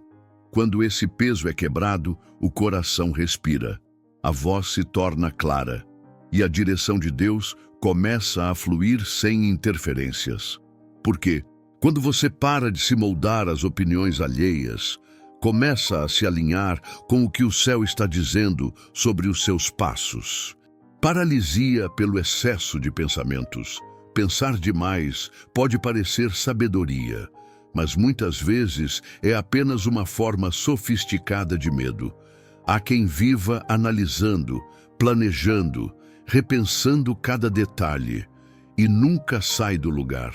Quando esse peso é quebrado, o coração respira, a voz se torna clara e a direção de Deus começa a fluir sem interferências. Porque, quando você para de se moldar às opiniões alheias, começa a se alinhar com o que o céu está dizendo sobre os seus passos. Paralisia pelo excesso de pensamentos. Pensar demais pode parecer sabedoria, mas muitas vezes é apenas uma forma sofisticada de medo. Há quem viva analisando, planejando, repensando cada detalhe e nunca sai do lugar.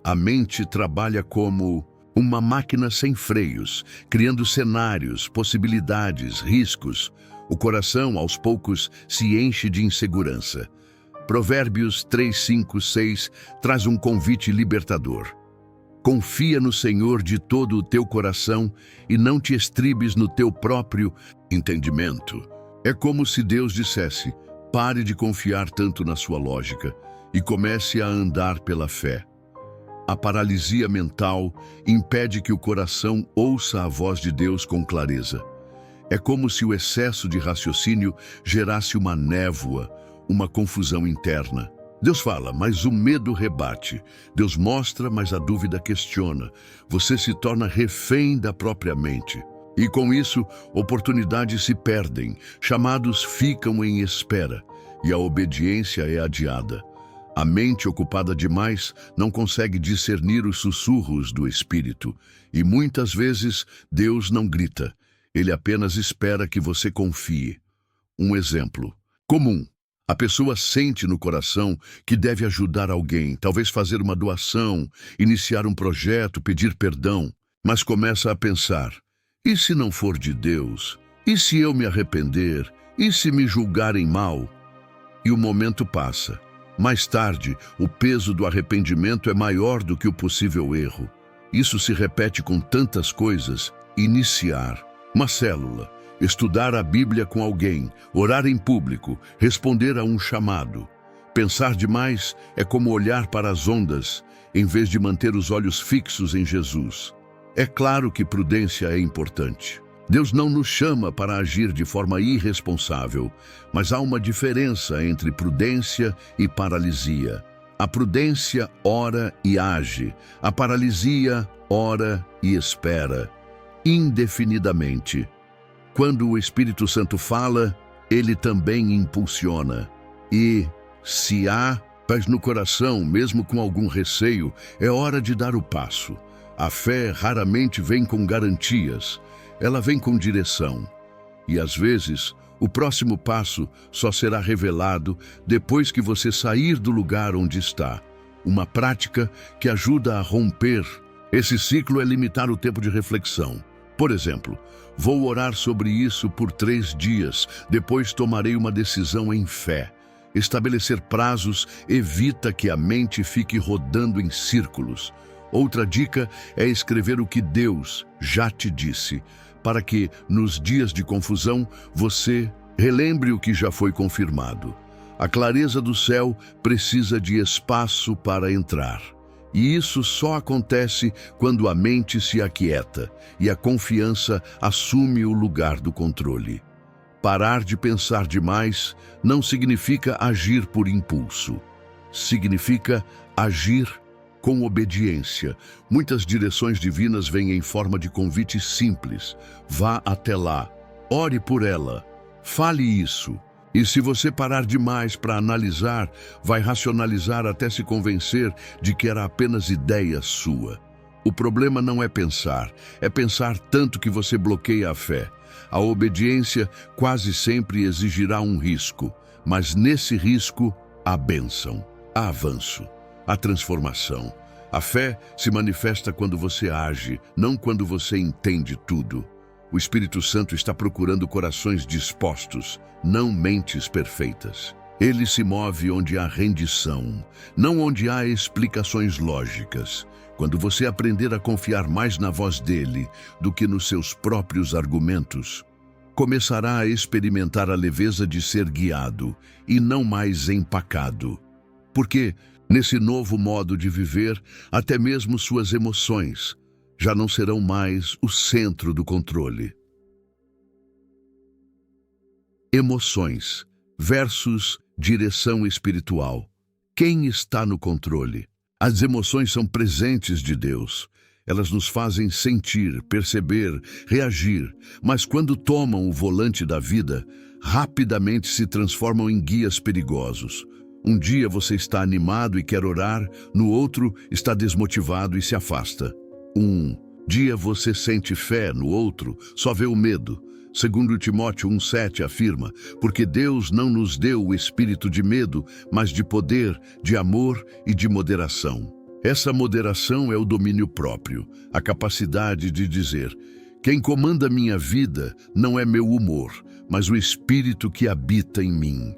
A mente trabalha como uma máquina sem freios, criando cenários, possibilidades, riscos. O coração, aos poucos, se enche de insegurança. Provérbios 3, 5, 6 traz um convite libertador. Confia no Senhor de todo o teu coração e não te estribes no teu próprio entendimento. É como se Deus dissesse: pare de confiar tanto na sua lógica e comece a andar pela fé. A paralisia mental impede que o coração ouça a voz de Deus com clareza. É como se o excesso de raciocínio gerasse uma névoa, uma confusão interna. Deus fala, mas o medo rebate. Deus mostra, mas a dúvida questiona. Você se torna refém da própria mente. E com isso, oportunidades se perdem, chamados ficam em espera, e a obediência é adiada. A mente ocupada demais não consegue discernir os sussurros do Espírito, e muitas vezes Deus não grita. Ele apenas espera que você confie. Um exemplo comum. A pessoa sente no coração que deve ajudar alguém, talvez fazer uma doação, iniciar um projeto, pedir perdão, mas começa a pensar: e se não for de Deus? E se eu me arrepender? E se me julgarem mal? E o momento passa. Mais tarde, o peso do arrependimento é maior do que o possível erro. Isso se repete com tantas coisas. Iniciar uma célula, estudar a Bíblia com alguém, orar em público, responder a um chamado. Pensar demais é como olhar para as ondas, em vez de manter os olhos fixos em Jesus. É claro que prudência é importante. Deus não nos chama para agir de forma irresponsável, mas há uma diferença entre prudência e paralisia. A prudência ora e age, a paralisia ora e espera, indefinidamente. Quando o Espírito Santo fala, ele também impulsiona. E, se há paz no coração, mesmo com algum receio, é hora de dar o passo. A fé raramente vem com garantias, ela vem com direção. E às vezes, o próximo passo só será revelado depois que você sair do lugar onde está. Uma prática que ajuda a romper esse ciclo é limitar o tempo de reflexão. Por exemplo, vou orar sobre isso por 3 dias, depois tomarei uma decisão em fé. Estabelecer prazos evita que a mente fique rodando em círculos. Outra dica é escrever o que Deus já te disse, para que, nos dias de confusão, você relembre o que já foi confirmado. A clareza do céu precisa de espaço para entrar. E isso só acontece quando a mente se aquieta e a confiança assume o lugar do controle. Parar de pensar demais não significa agir por impulso. Significa agir com obediência. Muitas direções divinas vêm em forma de convite simples. Vá até lá, ore por ela, fale isso. E se você parar demais para analisar, vai racionalizar até se convencer de que era apenas ideia sua. O problema não é pensar tanto que você bloqueia a fé. A obediência quase sempre exigirá um risco, mas nesse risco há bênção, há avanço, há transformação. A fé se manifesta quando você age, não quando você entende tudo. O Espírito Santo está procurando corações dispostos, não mentes perfeitas. Ele se move onde há rendição, não onde há explicações lógicas. Quando você aprender a confiar mais na voz dele do que nos seus próprios argumentos, começará a experimentar a leveza de ser guiado e não mais empacado. Porque, nesse novo modo de viver, até mesmo suas emoções já não serão mais o centro do controle. Emoções versus direção espiritual. Quem está no controle? As emoções são presentes de Deus. Elas nos fazem sentir, perceber, reagir, mas quando tomam o volante da vida, rapidamente se transformam em guias perigosos. Um dia você está animado e quer orar, no outro está desmotivado e se afasta. Um dia você sente fé, no outro só vê o medo. Segundo Timóteo 1,7 afirma, porque Deus não nos deu o espírito de medo, mas de poder, de amor e de moderação. Essa moderação é o domínio próprio, a capacidade de dizer: quem comanda minha vida não é meu humor, mas o espírito que habita em mim.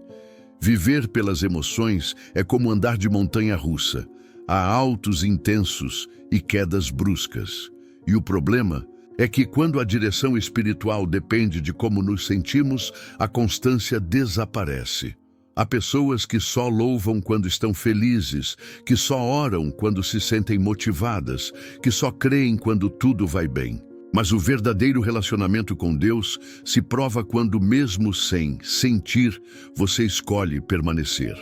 Viver pelas emoções é como andar de montanha-russa. Há altos intensos e quedas bruscas. E o problema é que quando a direção espiritual depende de como nos sentimos, a constância desaparece. Há pessoas que só louvam quando estão felizes, que só oram quando se sentem motivadas, que só creem quando tudo vai bem. Mas o verdadeiro relacionamento com Deus se prova quando, mesmo sem sentir, você escolhe permanecer.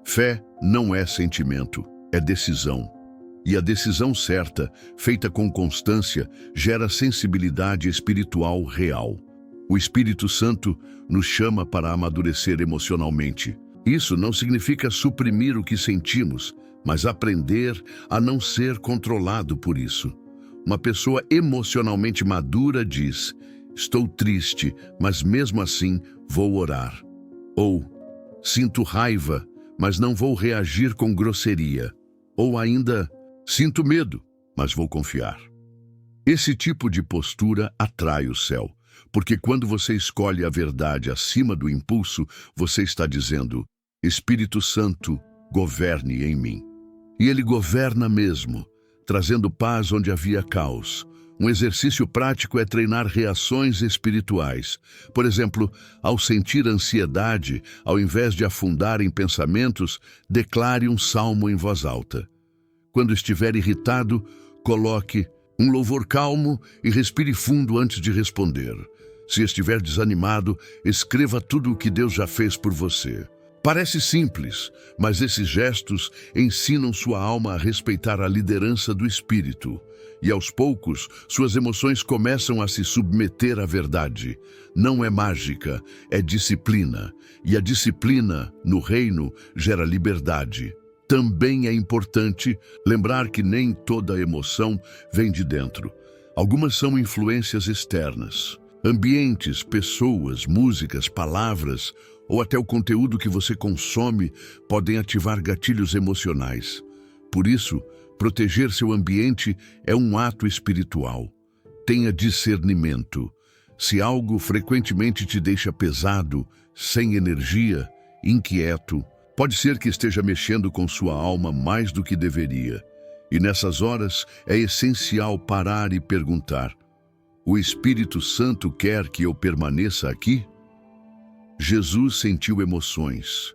Fé não é sentimento, é decisão. E a decisão certa, feita com constância, gera sensibilidade espiritual real. O Espírito Santo nos chama para amadurecer emocionalmente. Isso não significa suprimir o que sentimos, mas aprender a não ser controlado por isso. Uma pessoa emocionalmente madura diz: estou triste, mas mesmo assim vou orar. Ou, sinto raiva, mas não vou reagir com grosseria. Ou ainda, sinto medo, mas vou confiar. Esse tipo de postura atrai o céu, porque quando você escolhe a verdade acima do impulso, você está dizendo: Espírito Santo, governe em mim. E ele governa mesmo, trazendo paz onde havia caos. Um exercício prático é treinar reações espirituais. Por exemplo, ao sentir ansiedade, ao invés de afundar em pensamentos, declare um salmo em voz alta. Quando estiver irritado, coloque um louvor calmo e respire fundo antes de responder. Se estiver desanimado, escreva tudo o que Deus já fez por você. Parece simples, mas esses gestos ensinam sua alma a respeitar a liderança do Espírito. E aos poucos, suas emoções começam a se submeter à verdade. Não é mágica, é disciplina. E a disciplina, no reino, gera liberdade. Também é importante lembrar que nem toda emoção vem de dentro. Algumas são influências externas. Ambientes, pessoas, músicas, palavras ou até o conteúdo que você consome podem ativar gatilhos emocionais. Por isso, proteger seu ambiente é um ato espiritual. Tenha discernimento. Se algo frequentemente te deixa pesado, sem energia, inquieto, pode ser que esteja mexendo com sua alma mais do que deveria. E nessas horas é essencial parar e perguntar: o Espírito Santo quer que eu permaneça aqui? Jesus sentiu emoções: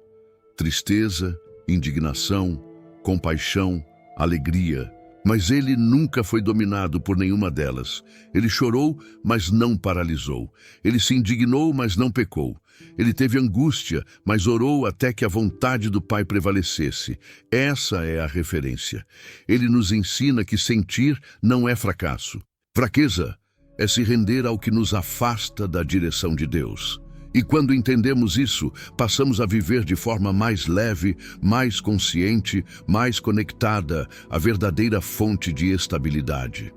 tristeza, indignação, compaixão, alegria. Mas ele nunca foi dominado por nenhuma delas. Ele chorou, mas não paralisou. Ele se indignou, mas não pecou. Ele teve angústia, mas orou até que a vontade do Pai prevalecesse. Essa é a referência. Ele nos ensina que sentir não é fracasso. Fraqueza é se render ao que nos afasta da direção de Deus. E quando entendemos isso, passamos a viver de forma mais leve, mais consciente, mais conectada à verdadeira fonte de estabilidade.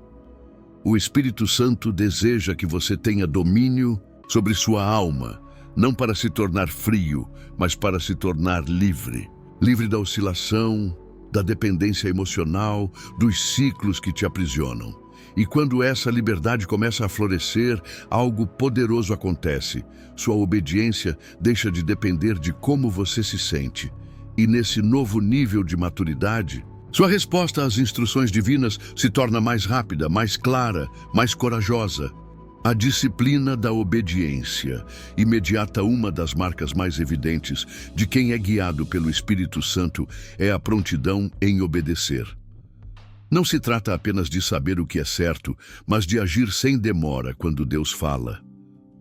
O Espírito Santo deseja que você tenha domínio sobre sua alma, não para se tornar frio, mas para se tornar livre. livre da oscilação, da dependência emocional, dos ciclos que te aprisionam. E quando essa liberdade começa a florescer, algo poderoso acontece. Sua obediência deixa de depender de como você se sente. E nesse novo nível de maturidade, sua resposta às instruções divinas se torna mais rápida, mais clara, mais corajosa. A disciplina da obediência imediata, uma das marcas mais evidentes de quem é guiado pelo Espírito Santo, é a prontidão em obedecer. Não se trata apenas de saber o que é certo, mas de agir sem demora quando Deus fala.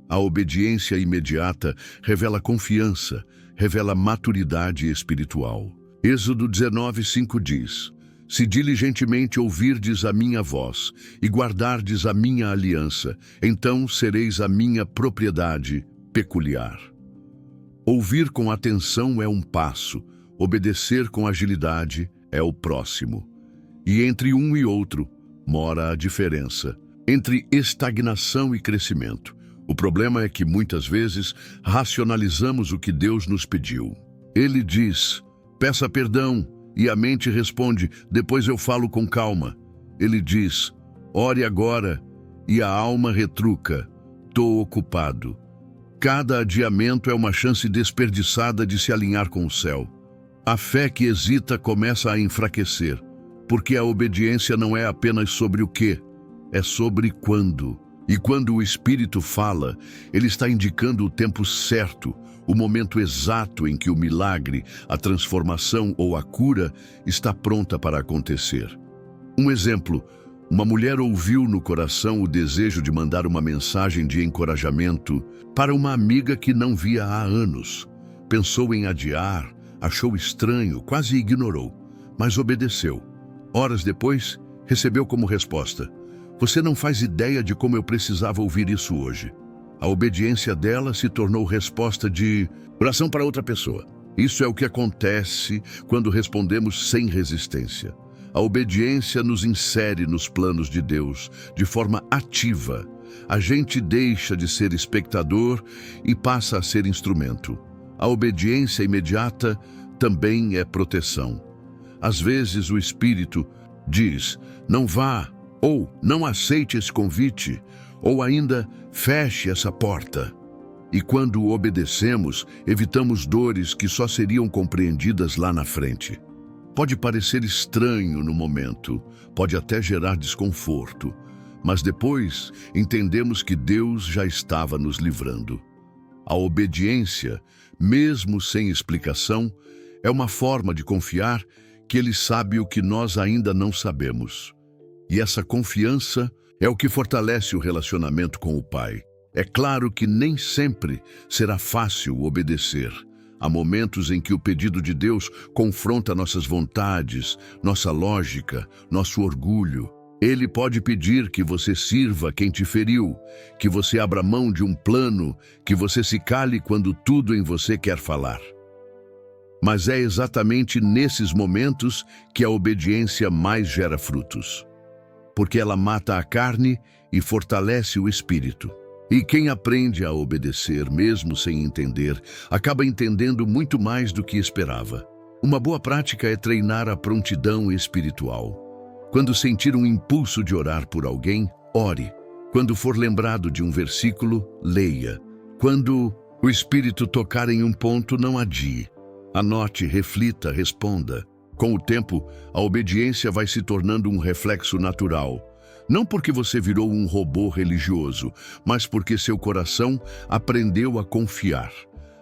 A obediência imediata revela confiança, revela maturidade espiritual. Êxodo 19:5 diz: Se diligentemente ouvirdes a minha voz e guardardes a minha aliança, então sereis a minha propriedade peculiar. Ouvir com atenção é um passo, obedecer com agilidade é o próximo. E entre um e outro mora a diferença, entre estagnação e crescimento. O problema é que muitas vezes racionalizamos o que Deus nos pediu. Ele diz: peça perdão, e a mente responde: depois eu falo com calma. Ele diz: ore agora, e a alma retruca: tô ocupado. Cada adiamento é uma chance desperdiçada de se alinhar com o céu. A fé que hesita começa a enfraquecer, porque a obediência não é apenas sobre o que, é sobre quando. E quando o Espírito fala, ele está indicando o tempo certo, o momento exato em que o milagre, a transformação ou a cura está pronta para acontecer. Um exemplo: uma mulher ouviu no coração o desejo de mandar uma mensagem de encorajamento para uma amiga que não via há anos. Pensou em adiar, achou estranho, quase ignorou, mas obedeceu. Horas depois, recebeu como resposta: você não faz ideia de como eu precisava ouvir isso hoje. A obediência dela se tornou resposta de oração para outra pessoa. Isso é o que acontece quando respondemos sem resistência. A obediência nos insere nos planos de Deus de forma ativa. A gente deixa de ser espectador e passa a ser instrumento. A obediência imediata também é proteção. Às vezes o Espírito diz: não vá, ou não aceite esse convite, ou ainda feche essa porta. E quando obedecemos, evitamos dores que só seriam compreendidas lá na frente. Pode parecer estranho no momento, pode até gerar desconforto, mas depois entendemos que Deus já estava nos livrando. A obediência, mesmo sem explicação, é uma forma de confiar que Ele sabe o que nós ainda não sabemos. E essa confiança é o que fortalece o relacionamento com o Pai. É claro que nem sempre será fácil obedecer. Há momentos em que o pedido de Deus confronta nossas vontades, nossa lógica, nosso orgulho. Ele pode pedir que você sirva quem te feriu, que você abra mão de um plano, que você se cale quando tudo em você quer falar. Mas é exatamente nesses momentos que a obediência mais gera frutos, porque ela mata a carne e fortalece o espírito. E quem aprende a obedecer, mesmo sem entender, acaba entendendo muito mais do que esperava. Uma boa prática é treinar a prontidão espiritual. Quando sentir um impulso de orar por alguém, ore. Quando for lembrado de um versículo, leia. Quando o Espírito tocar em um ponto, não adie. Anote, reflita, responda. Com o tempo, a obediência vai se tornando um reflexo natural. Não porque você virou um robô religioso, mas porque seu coração aprendeu a confiar.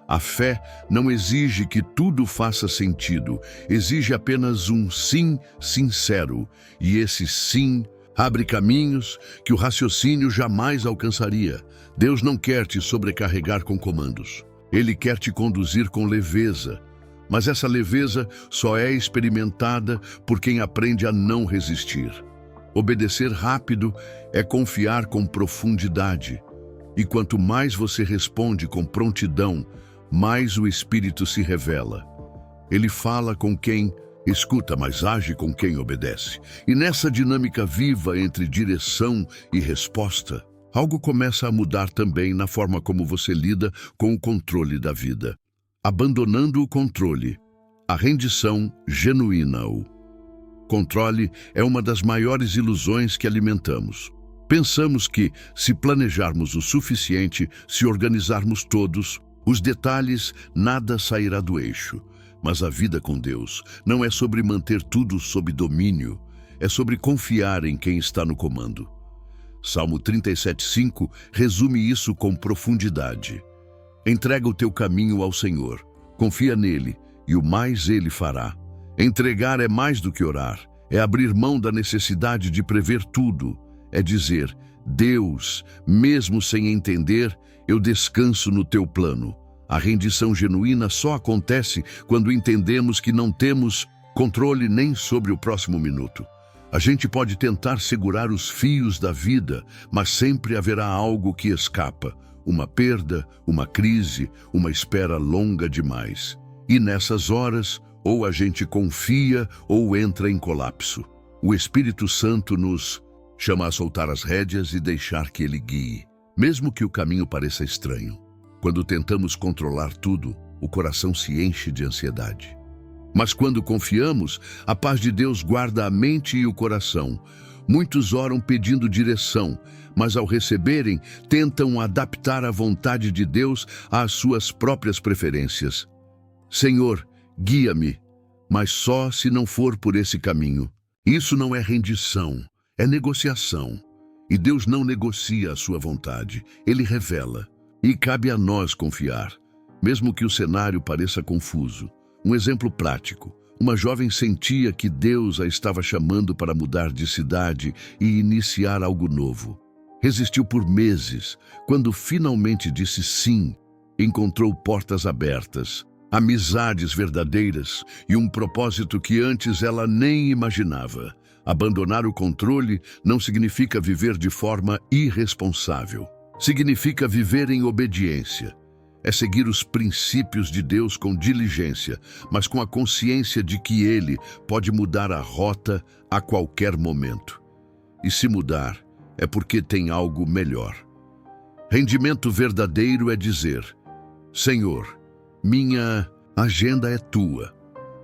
A fé não exige que tudo faça sentido, exige apenas um sim sincero. E esse sim abre caminhos que o raciocínio jamais alcançaria. Deus não quer te sobrecarregar com comandos. Ele quer te conduzir com leveza. Mas essa leveza só é experimentada por quem aprende a não resistir. Obedecer rápido é confiar com profundidade. E quanto mais você responde com prontidão, mais o Espírito se revela. Ele fala com quem escuta, mas age com quem obedece. E nessa dinâmica viva entre direção e resposta, algo começa a mudar também na forma como você lida com o controle da vida. Abandonando o controle, A rendição genuína. O controle é uma das maiores ilusões que alimentamos. Pensamos que, se planejarmos o suficiente, se organizarmos todos, os detalhes, nada sairá do eixo. Mas a vida com Deus não é sobre manter tudo sob domínio, é sobre confiar em quem está no comando. Salmo 37:5 resume isso com profundidade. Entrega o teu caminho ao Senhor, confia nele, e o mais ele fará. Entregar é mais do que orar, é abrir mão da necessidade de prever tudo, é dizer: Deus, mesmo sem entender, eu descanso no teu plano. A rendição genuína só acontece quando entendemos que não temos controle nem sobre o próximo minuto. A gente pode tentar segurar os fios da vida, mas sempre haverá algo que escapa. Uma perda, uma crise, uma espera longa demais. E nessas horas, ou a gente confia ou entra em colapso. O Espírito Santo nos chama a soltar as rédeas e deixar que ele guie, mesmo que o caminho pareça estranho. Quando tentamos controlar tudo, o coração se enche de ansiedade. Mas quando confiamos, a paz de Deus guarda a mente e o coração. Muitos oram pedindo direção, mas ao receberem, tentam adaptar a vontade de Deus às suas próprias preferências. Senhor, guia-me, mas só se não for por esse caminho. Isso não é rendição, é negociação. E Deus não negocia a sua vontade, Ele revela. E cabe a nós confiar, mesmo que o cenário pareça confuso. Um exemplo prático. Uma jovem sentia que Deus a estava chamando para mudar de cidade e iniciar algo novo. Resistiu por meses. Quando finalmente disse sim, encontrou portas abertas, amizades verdadeiras e um propósito que antes ela nem imaginava. Abandonar o controle não significa viver de forma irresponsável. Significa viver em obediência. É seguir os princípios de Deus com diligência, mas com a consciência de que Ele pode mudar a rota a qualquer momento. E se mudar, é porque tem algo melhor. Rendimento verdadeiro é dizer: Senhor, minha agenda é tua,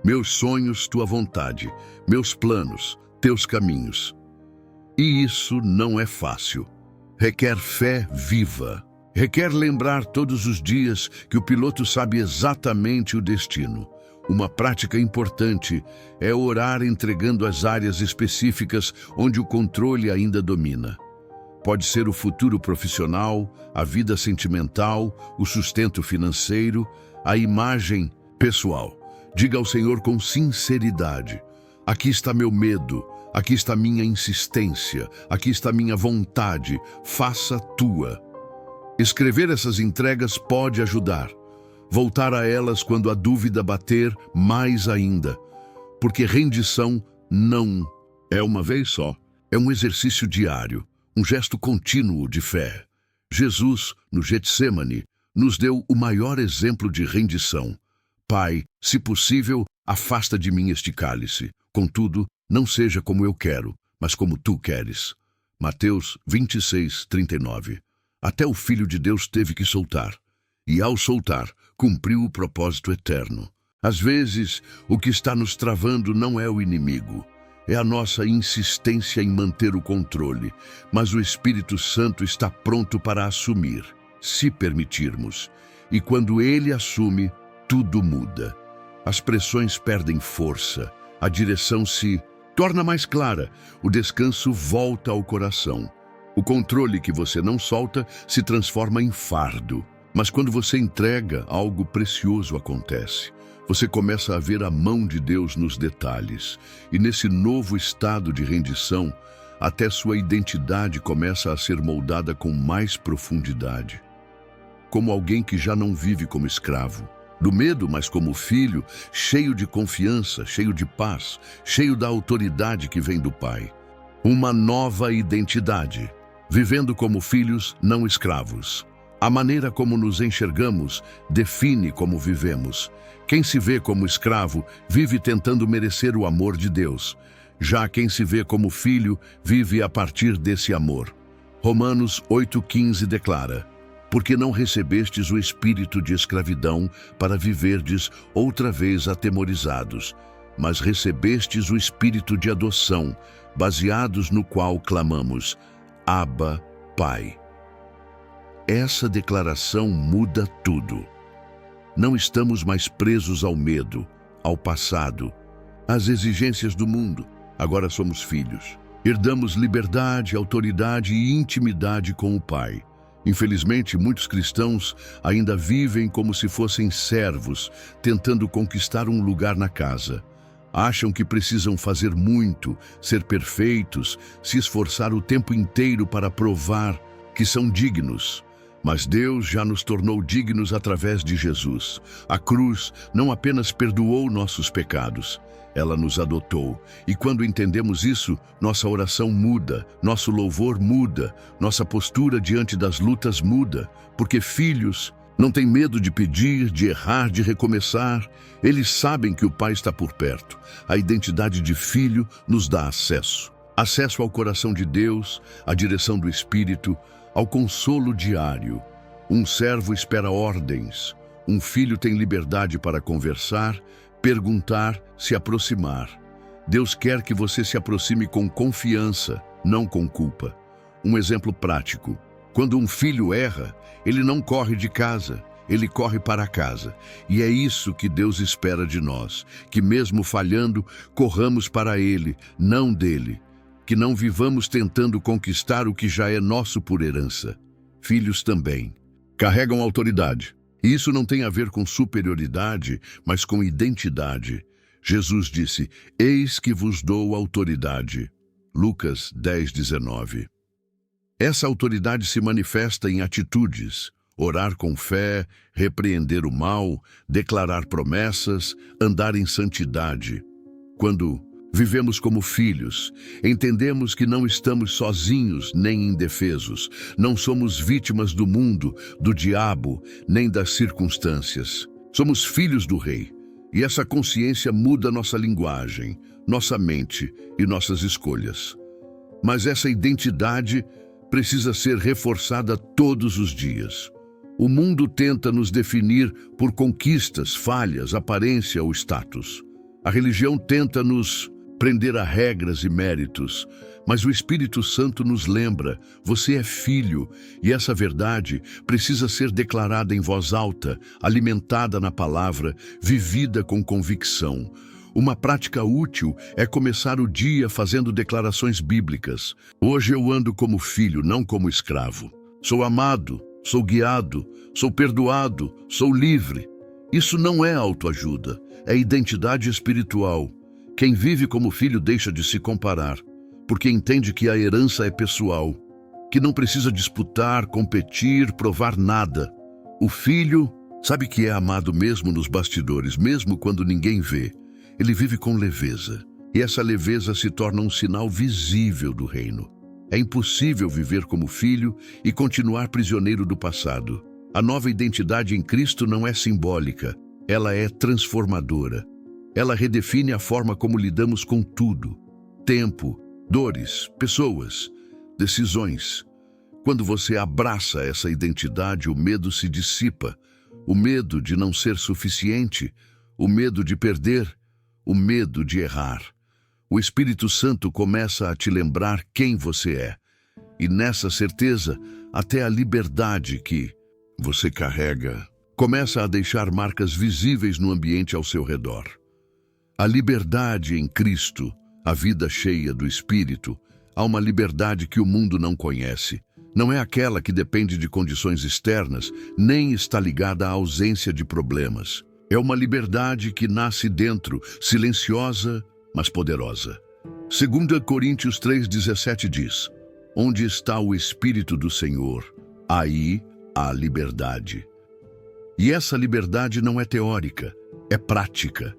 meus sonhos, tua vontade, meus planos, teus caminhos. E isso não é fácil. Requer fé viva. Requer lembrar todos os dias que o piloto sabe exatamente o destino. Uma prática importante é orar entregando as áreas específicas onde o controle ainda domina. Pode ser o futuro profissional, a vida sentimental, o sustento financeiro, a imagem pessoal. Diga ao Senhor com sinceridade: aqui está meu medo, aqui está minha insistência, aqui está minha vontade, faça tua. Escrever essas entregas pode ajudar. Voltar a elas quando a dúvida bater, mais ainda. Porque rendição não é uma vez só. É um exercício diário, um gesto contínuo de fé. Jesus, no Getsêmani, nos deu o maior exemplo de rendição. Pai, se possível, afasta de mim este cálice. Contudo, não seja como eu quero, mas como tu queres. Mateus 26:39. Até o Filho de Deus teve que soltar. E ao soltar, cumpriu o propósito eterno. Às vezes, o que está nos travando não é o inimigo. É a nossa insistência em manter o controle. Mas o Espírito Santo está pronto para assumir, se permitirmos. E quando Ele assume, tudo muda. As pressões perdem força. A direção se torna mais clara. O descanso volta ao coração. O controle que você não solta se transforma em fardo. Mas quando você entrega, algo precioso acontece. Você começa a ver a mão de Deus nos detalhes. E nesse novo estado de rendição, até sua identidade começa a ser moldada com mais profundidade. Como alguém que já não vive como escravo do medo, mas como filho, cheio de confiança, cheio de paz, cheio da autoridade que vem do Pai. Uma nova identidade. Vivendo como filhos, não escravos. A maneira como nos enxergamos define como vivemos. Quem se vê como escravo vive tentando merecer o amor de Deus. Já quem se vê como filho vive a partir desse amor. Romanos 8:15 declara: porque não recebestes o espírito de escravidão para viverdes outra vez atemorizados, mas recebestes o espírito de adoção, baseados no qual clamamos, Abba, Pai. Essa declaração muda tudo. Não estamos mais presos ao medo, ao passado, às exigências do mundo. Agora somos filhos. Herdamos liberdade, autoridade e intimidade com o Pai. Infelizmente, muitos cristãos ainda vivem como se fossem servos, tentando conquistar um lugar na casa. Acham que precisam fazer muito, ser perfeitos, se esforçar o tempo inteiro para provar que são dignos. Mas Deus já nos tornou dignos através de Jesus. A cruz não apenas perdoou nossos pecados, ela nos adotou. E quando entendemos isso, nossa oração muda, nosso louvor muda, nossa postura diante das lutas muda, porque filhos não têm medo de pedir, de errar, de recomeçar. Eles sabem que o Pai está por perto. A identidade de filho nos dá acesso. Acesso ao coração de Deus, à direção do Espírito, ao consolo diário. Um servo espera ordens. Um filho tem liberdade para conversar, perguntar, se aproximar. Deus quer que você se aproxime com confiança, não com culpa. Um exemplo prático. Quando um filho erra, ele não corre de casa, ele corre para casa. E é isso que Deus espera de nós, que mesmo falhando, corramos para Ele, não dele. Que não vivamos tentando conquistar o que já é nosso por herança. Filhos também carregam autoridade. E isso não tem a ver com superioridade, mas com identidade. Jesus disse, eis que vos dou autoridade. Lucas 10:19. Essa autoridade se manifesta em atitudes, orar com fé, repreender o mal, declarar promessas, andar em santidade. Quando vivemos como filhos, entendemos que não estamos sozinhos nem indefesos, não somos vítimas do mundo, do diabo, nem das circunstâncias. Somos filhos do Rei, e essa consciência muda nossa linguagem, nossa mente e nossas escolhas. Mas essa identidade precisa ser reforçada todos os dias. O mundo tenta nos definir por conquistas, falhas, aparência ou status. A religião tenta nos prender a regras e méritos, mas o Espírito Santo nos lembra, você é filho, e essa verdade precisa ser declarada em voz alta, alimentada na palavra, vivida com convicção. Uma prática útil é começar o dia fazendo declarações bíblicas. Hoje eu ando como filho, não como escravo. Sou amado, sou guiado, sou perdoado, sou livre. Isso não é autoajuda, é identidade espiritual. Quem vive como filho deixa de se comparar, porque entende que a herança é pessoal, que não precisa disputar, competir, provar nada. O filho sabe que é amado mesmo nos bastidores, mesmo quando ninguém vê. Ele vive com leveza, e essa leveza se torna um sinal visível do reino. É impossível viver como filho e continuar prisioneiro do passado. A nova identidade em Cristo não é simbólica, ela é transformadora. Ela redefine a forma como lidamos com tudo. Tempo, dores, pessoas, decisões. Quando você abraça essa identidade, o medo se dissipa. O medo de não ser suficiente, o medo de perder, o medo de errar. O Espírito Santo começa a te lembrar quem você é. E nessa certeza, até a liberdade que você carrega começa a deixar marcas visíveis no ambiente ao seu redor. A liberdade em Cristo, a vida cheia do Espírito, há uma liberdade que o mundo não conhece. Não é aquela que depende de condições externas, nem está ligada à ausência de problemas. É uma liberdade que nasce dentro, silenciosa, mas poderosa. 2 Coríntios 3,17 diz, onde está o Espírito do Senhor, aí há liberdade. E essa liberdade não é teórica, é prática.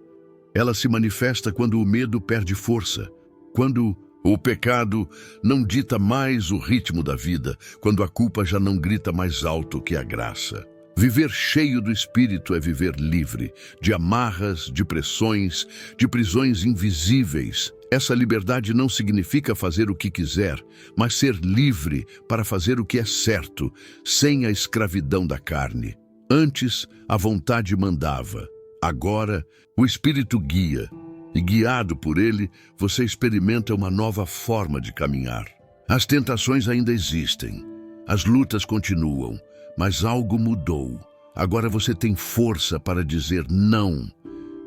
Ela se manifesta quando o medo perde força, quando o pecado não dita mais o ritmo da vida, quando a culpa já não grita mais alto que a graça. Viver cheio do Espírito é viver livre de amarras, de pressões, de prisões invisíveis. Essa liberdade não significa fazer o que quiser, mas ser livre para fazer o que é certo, sem a escravidão da carne. Antes, a vontade mandava. Agora, o Espírito guia. E guiado por ele, você experimenta uma nova forma de caminhar. As tentações ainda existem. As lutas continuam. Mas algo mudou. Agora você tem força para dizer não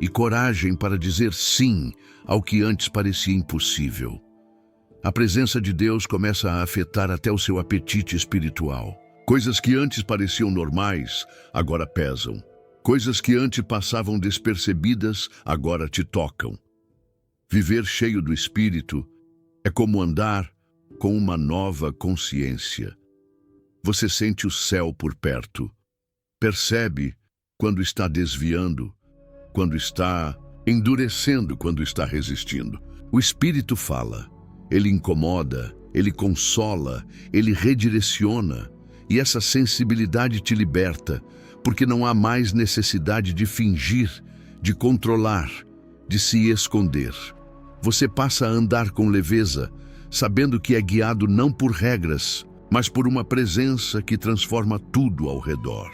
e coragem para dizer sim ao que antes parecia impossível. A presença de Deus começa a afetar até o seu apetite espiritual. Coisas que antes pareciam normais, agora pesam. Coisas que antes passavam despercebidas, agora te tocam. Viver cheio do Espírito é como andar com uma nova consciência. Você sente o céu por perto. Percebe quando está desviando, quando está endurecendo, quando está resistindo. O Espírito fala, ele incomoda, ele consola, ele redireciona. E essa sensibilidade te liberta, porque não há mais necessidade de fingir, de controlar, de se esconder. Você passa a andar com leveza, sabendo que é guiado não por regras, mas por uma presença que transforma tudo ao redor.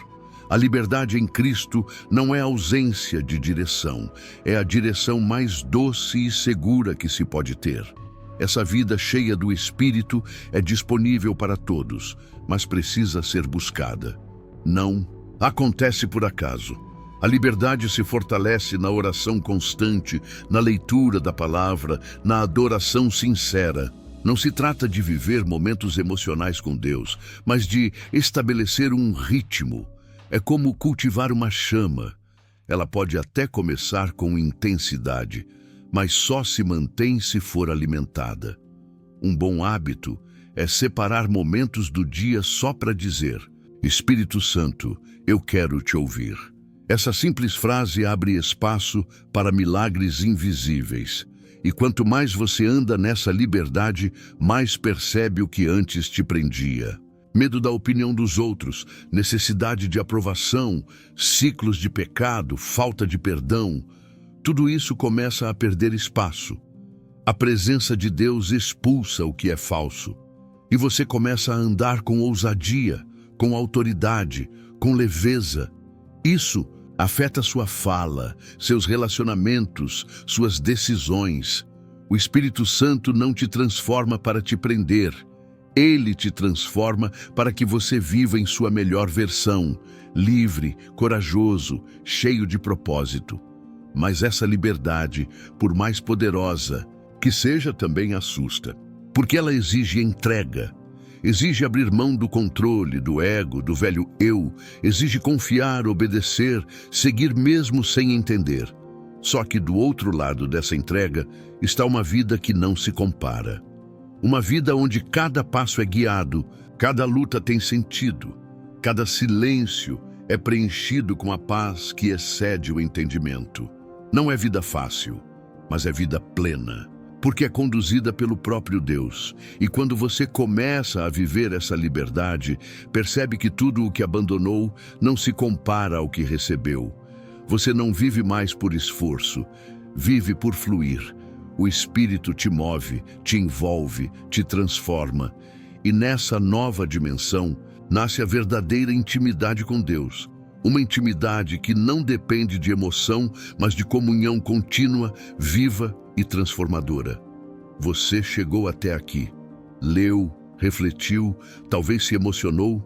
A liberdade em Cristo não é ausência de direção, é a direção mais doce e segura que se pode ter. Essa vida cheia do Espírito é disponível para todos, mas precisa ser buscada. Não acontece por acaso. A liberdade se fortalece na oração constante, na leitura da palavra, na adoração sincera. Não se trata de viver momentos emocionais com Deus, mas de estabelecer um ritmo. É como cultivar uma chama. Ela pode até começar com intensidade, mas só se mantém se for alimentada. Um bom hábito é separar momentos do dia só para dizer: Espírito Santo, eu quero te ouvir. Essa simples frase abre espaço para milagres invisíveis. E quanto mais você anda nessa liberdade, mais percebe o que antes te prendia. Medo da opinião dos outros, necessidade de aprovação, ciclos de pecado, falta de perdão. Tudo isso começa a perder espaço. A presença de Deus expulsa o que é falso. E você começa a andar com ousadia, com autoridade, com leveza. Isso afeta sua fala, seus relacionamentos, suas decisões. O Espírito Santo não te transforma para te prender. Ele te transforma para que você viva em sua melhor versão, livre, corajoso, cheio de propósito. Mas essa liberdade, por mais poderosa que seja, também assusta, porque ela exige entrega. Exige abrir mão do controle, do ego, do velho eu. Exige confiar, obedecer, seguir mesmo sem entender. Só que do outro lado dessa entrega está uma vida que não se compara. Uma vida onde cada passo é guiado, cada luta tem sentido, cada silêncio é preenchido com a paz que excede o entendimento. Não é vida fácil, mas é vida plena, porque é conduzida pelo próprio Deus. E quando você começa a viver essa liberdade, percebe que tudo o que abandonou não se compara ao que recebeu. Você não vive mais por esforço, vive por fluir. O Espírito te move, te envolve, te transforma. E nessa nova dimensão, nasce a verdadeira intimidade com Deus. Uma intimidade que não depende de emoção, mas de comunhão contínua, viva e transformadora. Você chegou até aqui, leu, refletiu, talvez se emocionou,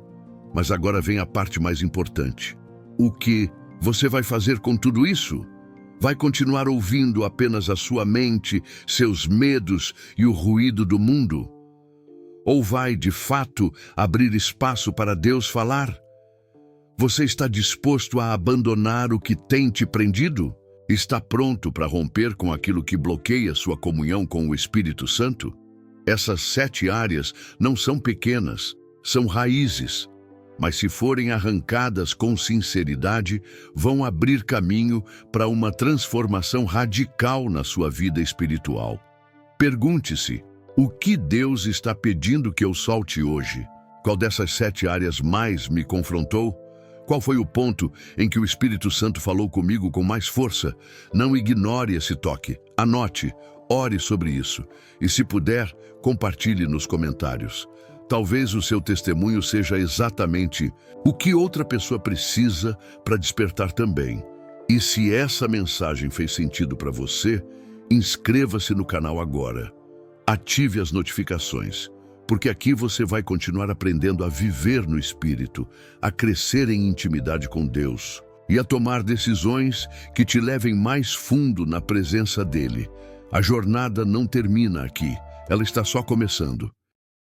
mas agora vem a parte mais importante. O que você vai fazer com tudo isso? Vai continuar ouvindo apenas a sua mente, seus medos e o ruído do mundo? Ou vai, de fato, abrir espaço para Deus falar? Você está disposto a abandonar o que tem te prendido? Está pronto para romper com aquilo que bloqueia sua comunhão com o Espírito Santo? Essas 7 áreas não são pequenas, são raízes. Mas se forem arrancadas com sinceridade, vão abrir caminho para uma transformação radical na sua vida espiritual. Pergunte-se, o que Deus está pedindo que eu solte hoje? Qual dessas 7 áreas mais me confrontou? Qual foi o ponto em que o Espírito Santo falou comigo com mais força? Não ignore esse toque. Anote, ore sobre isso. E se puder, compartilhe nos comentários. Talvez o seu testemunho seja exatamente o que outra pessoa precisa para despertar também. E se essa mensagem fez sentido para você, inscreva-se no canal agora. Ative as notificações, porque aqui você vai continuar aprendendo a viver no Espírito, a crescer em intimidade com Deus e a tomar decisões que te levem mais fundo na presença dele. A jornada não termina aqui, ela está só começando.